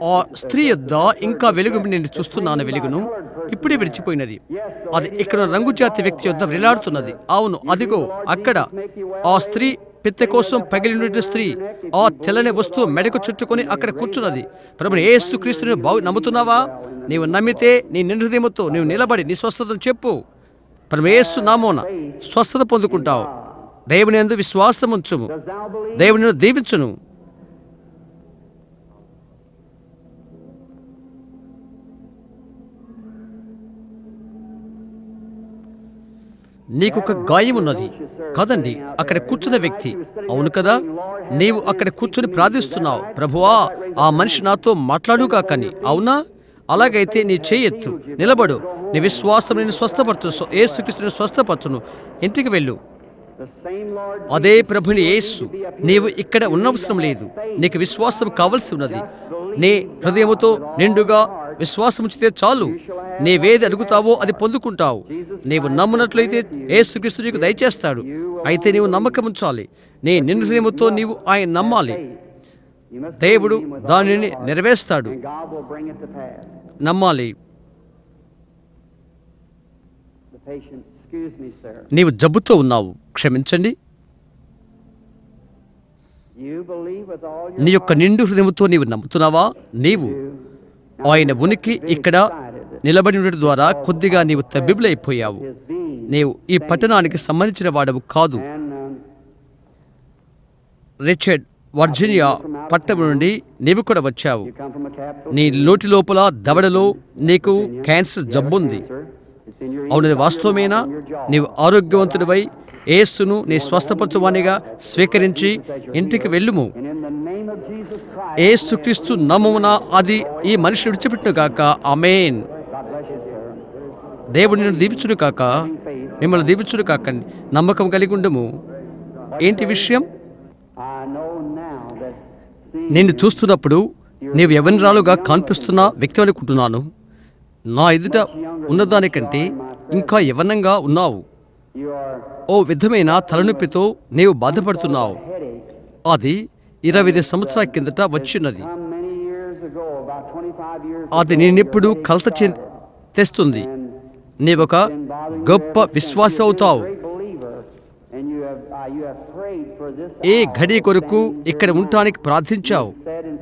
ఆ స్త్రీ యొద్ద ఇంకా వెలుగు నేను చూస్తున్నాను. వెలుగును ఇప్పుడే విడిచిపోయినది. అది ఇక్కడ రంగు జాతి వ్యక్తి యొద్ద వేలాడుతున్నది. అవును, అదిగో అక్కడ ఆ స్త్రీ, పిత్త కోసం పగిలిన స్త్రీ, ఆ తెల్లని వస్తువు మెడకు చుట్టుకొని అక్కడ కూర్చున్నది. ప్రభువు యేసుక్రీస్తుని నమ్ముతున్నావా? నీవు నమ్మితే నీ నిండు హృదయముతో నీవు నిలబడి నీ స్వస్థతను చెప్పు. ప్రభువు యేసు నామమున స్వస్థత పొందుకుంటావు. దేవుని యందు విశ్వాసం ఉంచుము, దేవుని దీవించును. నీకొక గాయం ఉన్నది కదండి అక్కడ కూర్చున్న వ్యక్తి. అవును కదా, నీవు అక్కడ కూర్చుని ప్రార్థిస్తున్నావు, ప్రభువా ఆ మనిషి నాతో మాట్లాడుగాకని. అవునా? అలాగైతే నీ చేయెత్తు, నిలబడు. నీ విశ్వాసం నేను స్వస్థపరచు. యేసుక్రీస్తుని స్వస్థపరచును. ఇంటికి వెళ్ళు. అదే ప్రభుని యేసు. నీవు ఇక్కడ ఉన్నవసరం లేదు. నీకు విశ్వాసం కావలసి ఉన్నది. నీ హృదయముతో నిండుగా విశ్వాసముంచితే చాలు. నీవేది అడుగుతావో అది పొందుకుంటావు. నీవు నమ్మునట్లయితే యేసుక్రీస్తు నీకు దయచేస్తాడు. అయితే నీవు నమ్మకం ఉంచాలి. నీ నిండు హృదయముతో నీవు ఆయన నమ్మాలి. దేవుడు దానిని నెరవేర్స్తాడు. నమ్మాలి. నీవు జబ్బుతో ఉన్నావు, క్షమించండి. నీ యొక్క నిండు హృదయముతో నీవు నమ్ముతున్నావా? నీవు ఆయన ఉనికి ఇక్కడ నిలబడి ఉండడం ద్వారా కొద్దిగా నీవు తబ్బిబులైపోయావు. నీవు ఈ పట్టణానికి సంబంధించిన వాడవు కాదు. రిచర్డ్ వర్జీనియా పట్టణం నుండి నీవు కూడా వచ్చావు. నీ నోటి లోపల దవడలో నీకు క్యాన్సర్ జబ్బుంది. అవునది వాస్తవమేనా? నీవు ఆరోగ్యవంతుడివై యేసును నీ స్వస్థపరచువానిగా స్వీకరించి ఇంటికి వెళ్ళుము. యేసుక్రీస్తు నామమున అది ఈ మనిషి విడిచిపెట్టును గాక. ఆమేన్. దేవుడు నిన్ను దీవించును కాక, మిమ్మల్ని దీవించును కాకండి. నమ్మకం కలిగి ఉండము. ఏంటి విషయం? నిన్ను చూస్తున్నప్పుడు నీవు యవ్వనరాలుగా కనిపిస్తున్న వ్యక్తి అనుకుంటున్నాను. నా ఎదుట ఉన్నదానికంటే ఇంకా యవ్వనంగా ఉన్నావు. ఓ విధమైన తలనొప్పితో నీవు బాధపడుతున్నావు. అది 25 సంవత్సరాల కిందట వచ్చినది. అది నేనెప్పుడు కలత తెస్తుంది. నీవొక గొప్ప విశ్వాసి అవుతావు. ఏ ఘడి కొరకు ఇక్కడ ఉండటానికి ప్రార్థించావు.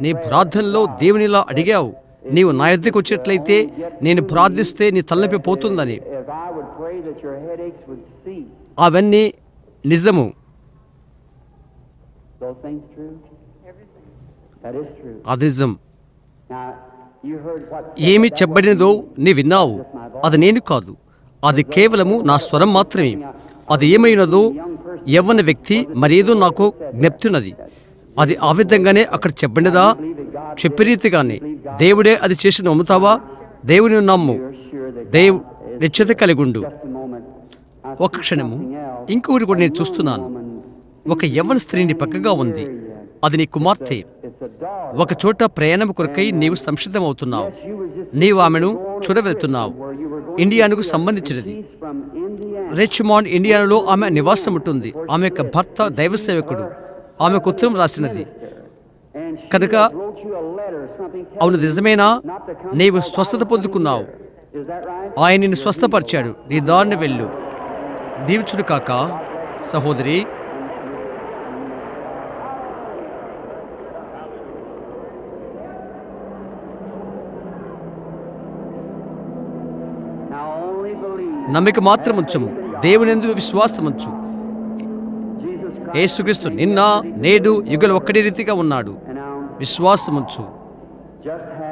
నీ ప్రార్థనలో దేవునిలా అడిగావు, నీవు నా యొద్దకు వచ్చేట్లయితే నేను ప్రార్థిస్తే నీ తలనొప్పి పోతుందని. అవన్నీ నిజము. అది నిజం. ఏమి చెప్పబడినదో నీ విన్నావు. అది నేను కాదు, అది కేవలము నా స్వరం మాత్రమే. అది ఏమైనదో యవ్వన వ్యక్తి మరేదో నాకు జ్ఞప్తున్నది. అది ఆ విధంగానే అక్కడ చెప్పబడినదా? చెప్పే రీతిగానే దేవుడే అది చేసి నమ్ముతావా? దేవుని నమ్ము. నిశ్చత కలిగుండు. ఒక క్షణము. ఇంకొకటి కూడా నేను చూస్తున్నాను. ఒక యవ్వన స్త్రీని పక్కగా ఉంది. అది నీ కుమార్తె. ఒక చోట ప్రయాణం కొరకై నీవు సంసిద్ధమవుతున్నావు. నీవు ఆమెను చూడవెళ్తున్నావు. ఇండియానుకు సంబంధించినది. రిచ్మాండ్, ఇండియానాలో ఆమె నివాసం ఉంటుంది. ఆమె యొక్క భర్త దైవ సేవకుడు. ఆమెకు ఉత్తరం రాసినది కనుక. అవును, నిజమేనా? నీవు స్వస్థత పొందుకున్నావు. ఆయన నిన్ను స్వస్థపరిచాడు. నీ దారిని వెళ్ళు. దీవించుడు కాక సహోదరి. నమ్మిక మాత్రం ఉంచము. దేవునియందు విశ్వాసముంచు. యేసుక్రీస్తు నిన్న నేడు యుగలు ఒక్కడే రీతిగా ఉన్నాడు. విశ్వాసముంచు.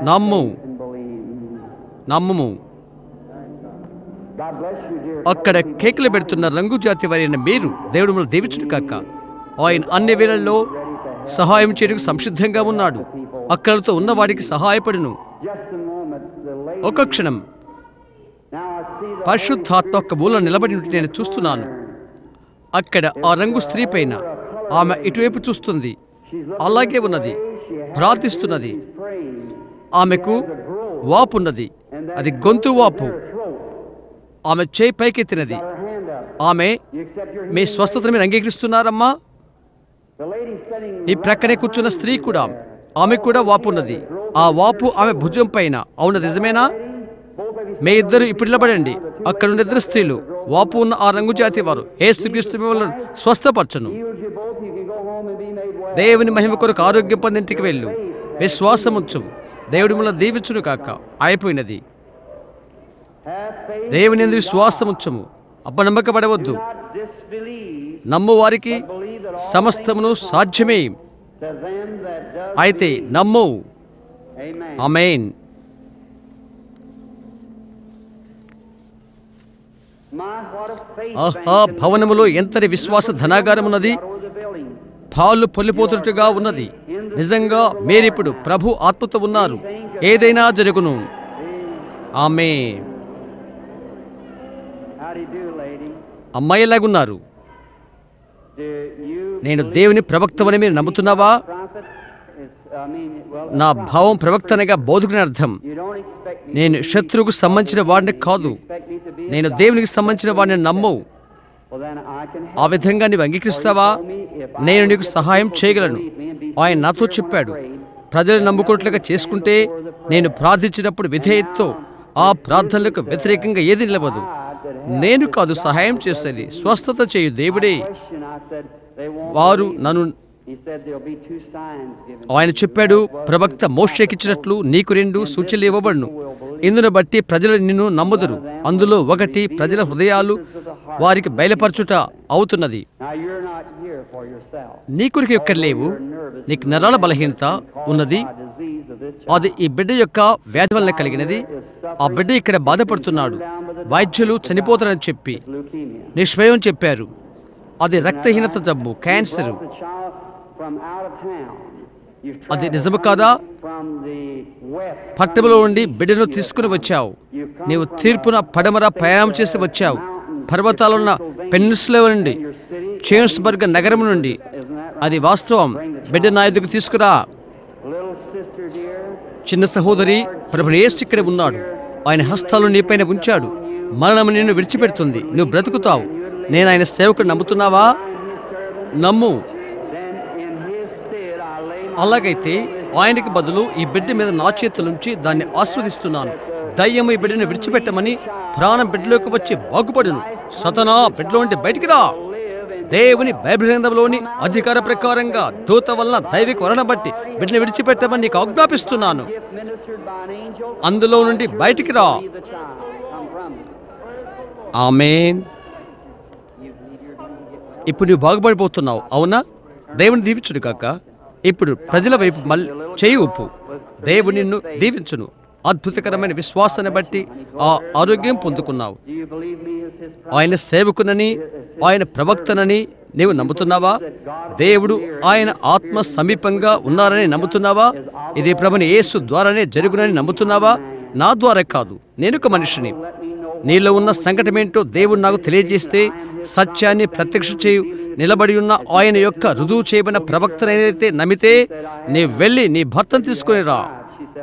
నమ్ము. నమ్ము. అక్కడ కేకులు పెడుతున్న రంగు జాతి వారైన మీరు దేవుడు మిమ్మల్ని దీవించును కాక. ఆయన అన్ని వేళల్లో సహాయం చేయడానికి సంసిద్ధంగా ఉన్నాడు. అక్కడతో ఉన్నవాడికి సహాయపడును. ఒక క్షణం. పరిశుద్ధాత్మ ఒక్క మూల నిలబడి నేను చూస్తున్నాను. అక్కడ ఆ రంగు స్త్రీ పైన ఆమె ఇటువైపు చూస్తుంది. అలాగే ఉన్నది. ప్రార్థిస్తున్నది. ఆమెకు వాపున్నది. అది గొంతు వాపు. ఆమె చేయి పైకెత్తినది. ఆమె మీ స్వస్థతను మీరు అంగీకరిస్తున్నారమ్మా? ఈ ప్రక్కనే కూర్చున్న స్త్రీ కూడా, ఆమె కూడా వాపు ఉన్నది. ఆ వాపు ఆమె భుజం పైన. అవును, నిజమేనా? మీ ఇద్దరు ఇప్పుడు నిలబడండి. అక్కడున్న ఇద్దరు స్త్రీలు వాపు ఉన్న ఆ రంగు జాతి వారు. యేసుక్రీస్తు మిమ్మల్ని స్వస్థపరచును. దేవుని మహిమ కొరకు ఆరోగ్యం పొందింటికి వెళ్ళు. విశ్వాసముంచు. దేవుడి మిమ్మల్ని దీవించును కాక. అయిపోయినది. దేవుని యందు విశ్వాసముంచము. అపనమ్మకపడవద్దు. నమ్ము వారికి సమస్తమును సాధ్యమే. అయితే నమ్ము. ఆమేన్. ఆహా, భవనములో ఎంతటి విశ్వాస ధనాగారమున్నది. పాలు పొల్లిపోతున్నట్టుగా ఉన్నది. నిజంగా మీరిప్పుడు ప్రభు ఆత్మతో ఉన్నారు. ఏదైనా జరుగును. ఆమేన్. అమ్మాయి ఎలాగున్నారు? నేను దేవుని ప్రవక్తవని మీరు నమ్ముతున్నావా? నా భావం ప్రవక్తనగా బోధకుని అర్థం. నేను శత్రువుకు సంబంధించిన వాడిని కాదు, నేను దేవునికి సంబంధించిన వాడిని నమ్మవు. ఆ విధంగా నీవు అంగీకరిస్తావా? నేను నీకు సహాయం చేయగలను. ఆయన నాతో చెప్పాడు, ప్రజలు నమ్ముకున్నట్లుగా చేసుకుంటే నేను ప్రార్థించినప్పుడు విధేయతతో ఆ ప్రార్థనలకు వ్యతిరేకంగా ఏది నిలవదు. నేను కాదు సహాయం చేసేది, స్వస్థత చేయు దేవుడే. వారు నన్ను ఆయన చెప్పాడు, ప్రవక్త మోషేకిచ్చినట్లు నీకు 2 సూచనలు ఇవ్వబడును. ఇందును బట్టి ప్రజలు నిన్ను నమ్ముదురు. అందులో ఒకటి ప్రజల హృదయాలు వారికి బయలుపరచుట అవుతున్నది. నీ కొరకు ఇక్కడ లేవు, నీకు నరాల బలహీనత ఉన్నది. అది ఈ బిడ్డ యొక్క వ్యాధి వలన కలిగినది. ఆ బిడ్డ ఇక్కడ బాధపడుతున్నాడు. వైద్యులు చనిపోతారని చెప్పి నిష్భయం చెప్పారు. అది రక్తహీనత జబ్బు, క్యాన్సర్. అది నిజము కాదా? పట్టణంలో ఉండి బిడ్డను తీసుకుని వచ్చావు. నీవు తీర్పున పడమర ప్రయాణం చేసి వచ్చావు. పర్వతాలున్న పెన్నిస్లో నుండి, చేమ్స్బర్గ్ నగరం నుండి. అది వాస్తవం. బిడ్డ నా ఎదుగు తీసుకురా. చిన్న సహోదరి, ప్రభువు యేసు ఇక్కడ ఉన్నాడు. ఆయన హస్తాలు నీపైన ఉంచాడు. మరణం నిన్ను విడిచిపెడుతుంది. నువ్వు బ్రతుకుతావు. నేను ఆయన సేవకుడు. నమ్ముతున్నావా? నమ్ము. అలాగైతే ఆయనకి బదులు ఈ బిడ్డ మీద నా చేతులుంచి దాన్ని ఆస్వాదిస్తున్నాను. దయ్యము ఈ బిడ్డను విడిచిపెట్టమని, ప్రాణం బిడ్డలోకి వచ్చి బాగుపడును. సతనా, బిడ్డలో ఉండి బయటికి రా. దేవుని బైబిల్ గ్రంథంలోని అధికార ప్రకారంగా దూత వలన దైవిక వలన బట్టి బిడ్డను విడిచిపెట్టమని నీకు ఆజ్ఞాపిస్తున్నాను. అందులో నుండి బయటికి రా. ఆమేన్. ఇప్పుడు నువ్వు బాగుపడిపోతున్నావు, అవునా? దేవుని దీవించుడు కాక. ఇప్పుడు ప్రజల వైపు చేయి ఉప్పు. దేవుడు నిన్ను దీవించును. అద్భుతకరమైన విశ్వాసాన్ని బట్టి ఆ ఆరోగ్యం పొందుకున్నావు. ఆయన సేవకునని, ఆయన ప్రవక్తనని నీవు నమ్ముతున్నావా? దేవుడు ఆయన ఆత్మ సమీపంగా ఉన్నారని నమ్ముతున్నావా? ఇది ప్రభుని యేసు ద్వారానే జరుగునని నమ్ముతున్నావా? నా ద్వారా కాదు, నేనొక మనిషిని. నీలో ఉన్న సంకటమేంటో దేవుడు నాకు తెలియజేస్తే సత్యాన్ని ప్రత్యక్ష చేయు నిలబడి ఉన్న ఆయన యొక్క రుజువు చేయబడిన ప్రవక్తనైతే నమ్మితే నీవు వెళ్ళి నీ భర్తను తీసుకుని రా.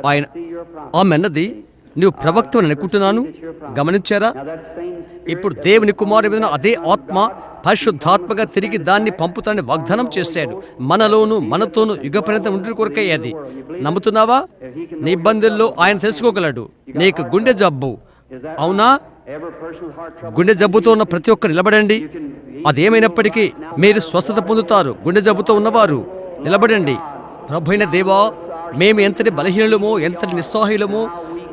ఆయన ఆమె అన్నది, నువ్వు ప్రవక్తని అనుకుంటున్నాను. గమనించారా? ఇప్పుడు దేవుని కుమారుని మీద అదే ఆత్మ పరిశుద్ధాత్మగా తిరిగి దాన్ని పంపుతానని వాగ్దానం చేశాడు. మనలోను మనతోనూ యుగపర్యంతం ఉండి కొరకే అది. నమ్ముతున్నావా? నీ ఇబ్బందుల్లో ఆయన తెలుసుకోగలడు. నీకు గుండె జబ్బు, అవునా? గుండె జబ్బుతో ఉన్న ప్రతి ఒక్కరు నిలబడండి. అదేమైనప్పటికీ మీరు స్వస్థత పొందుతారు. గుండె జబ్బుతో ఉన్నవారు నిలబడండి. ప్రభువైన దేవా, మేము ఎంతటి బలహీనులమో, ఎంతటి నిస్సహాయులమో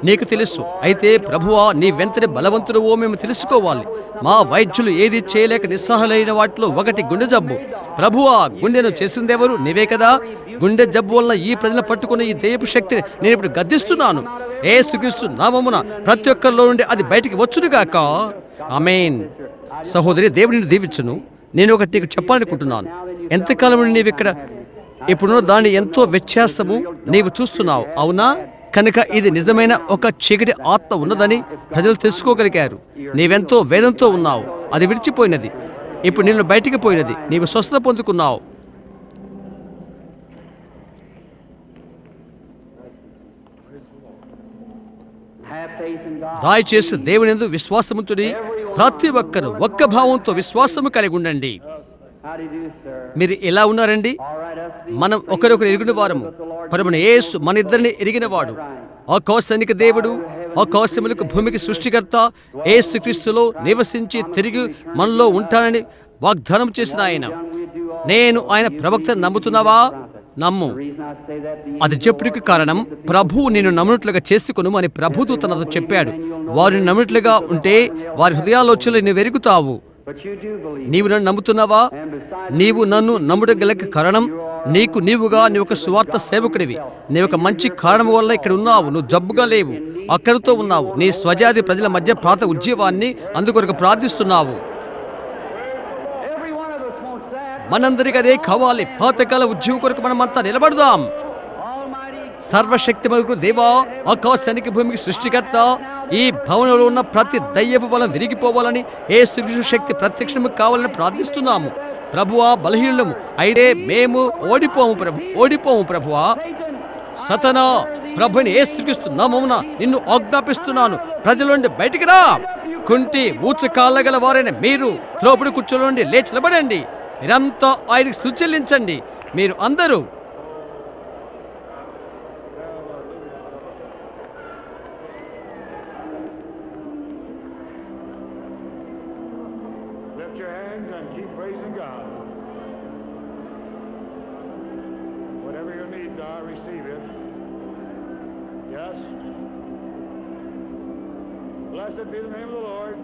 నీకు తెలుసు. అయితే ప్రభువా, నీవెంతటి బలవంతుడవో మేము తెలుసుకోవాలి. మా వైద్యులు ఏది చేయలేక నిస్సహాయులైన వాటిలో ఒకటి గుండె జబ్బు. ప్రభువా, గుండెను చేసిందెవరు? నీవే కదా. గుండె జబ్బు వల్ల ఈ ప్రజలను పట్టుకున్న ఈ దైవపు శక్తిని నేను ఇప్పుడు గద్దిస్తున్నాను. యేసుక్రీస్తు నామమున ప్రతి ఒక్కరిలో నుండి అది బయటికి వచ్చునుగాక. ఆమేన్. సహోదరి, దేవుడిని దీవించును. నేను ఒకటి నీకు చెప్పాలనుకుంటున్నాను. ఎంతకాలం నుండి నీవు ఇక్కడ ఇప్పుడున్న దాని ఎంతో వ్యత్యాసము నీవు చూస్తున్నావు, అవునా? కనుక ఇది నిజమైన ఒక చీకటి ఆత్మ ఉన్నదని ప్రజలు తెలుసుకోగలిగారు. నీవెంతో వేదంతో ఉన్నావు, అది విడిచిపోయినది. ఇప్పుడు నిన్ను బయటికి పోయినది. నీవు స్వస్థత పొందుకున్నావు. దయచేసి దేవుని యందు విశ్వాసముంచుడి. ప్రతి ఒక్కరు ఒక్క భావంతో విశ్వాసము కలిగి ఉండండి. మీరు ఎలా ఉన్నారండి? మనం ఒకరొకరు ఎరిగిన వారము. ప్రభువైన యేసు మన ఇద్దరిని ఎరిగినవాడు. ఆకాశానికి దేవుడు, ఆకాశములకు భూమికి సృష్టికర్త యేసుక్రీస్తులో నివసించి తిరిగి మనలో ఉంటానని వాగ్దానం చేసిన ఆయన. నేను ఆయన ప్రవక్తను నమ్ముతున్నావా? నమ్ము. అది చెప్పుడికి కారణం, ప్రభువు నిన్ను నమ్మునట్లుగా చేసుకొను అని ప్రభువు తనతో చెప్పాడు. వారిని నమ్మునట్లుగా ఉంటే వారి హృదయాలోచనలు నువ్వు ఎరుగుతావు. నీవు నన్ను నమ్ముతున్నావా? నీవు నన్ను నమ్ముడగలక కారణం, నీవుగా నీవు ఒక సువార్త సేవకుడివి. నీవు ఒక మంచి కారణం వల్ల ఇక్కడ ఉన్నావు. నువ్వు జబ్బుగా లేవు, అక్కడితో ఉన్నావు. నీ స్వజాతి ప్రజల మధ్య ప్రాత ఉద్యమాన్ని అందుకొరకు ప్రార్థిస్తున్నావు. మనందరికీ అదే కావాలి. పాతకాల ఉద్యమం కొరకు మనమంతా నిలబడదాం. సర్వశక్తిమంతుడు దేవా, ఆకాశానికి భూమికి సృష్టికర్త, ఈ భవనంలో ఉన్న ప్రతి దయ్యపు బలం విరిగిపోవాలని, యేసుక్రీస్తు శక్తి ప్రత్యక్షము కావాలని ప్రార్థిస్తున్నాము. ప్రభువా, బలహీనము అయితే మేము ఓడిపోము ప్రభువా. సతనా, ప్రభుని యేసుక్రీస్తు నామమున నిన్ను ఆజ్ఞాపిస్తున్నాను, ప్రజల నుండి బయటికి రా. కుంటి ఊచకాళ్ళగల వారైన మీరు త్రోపుడు కుర్చీల నుండి లేచి నిలబడండి. మీరంతా ఆయనకు స్తుతి చెల్లించండి. మీరు అందరూ Lift your hands and keep praising God. Whatever your needs are, receive it. Yes. Blessed be the name of the Lord.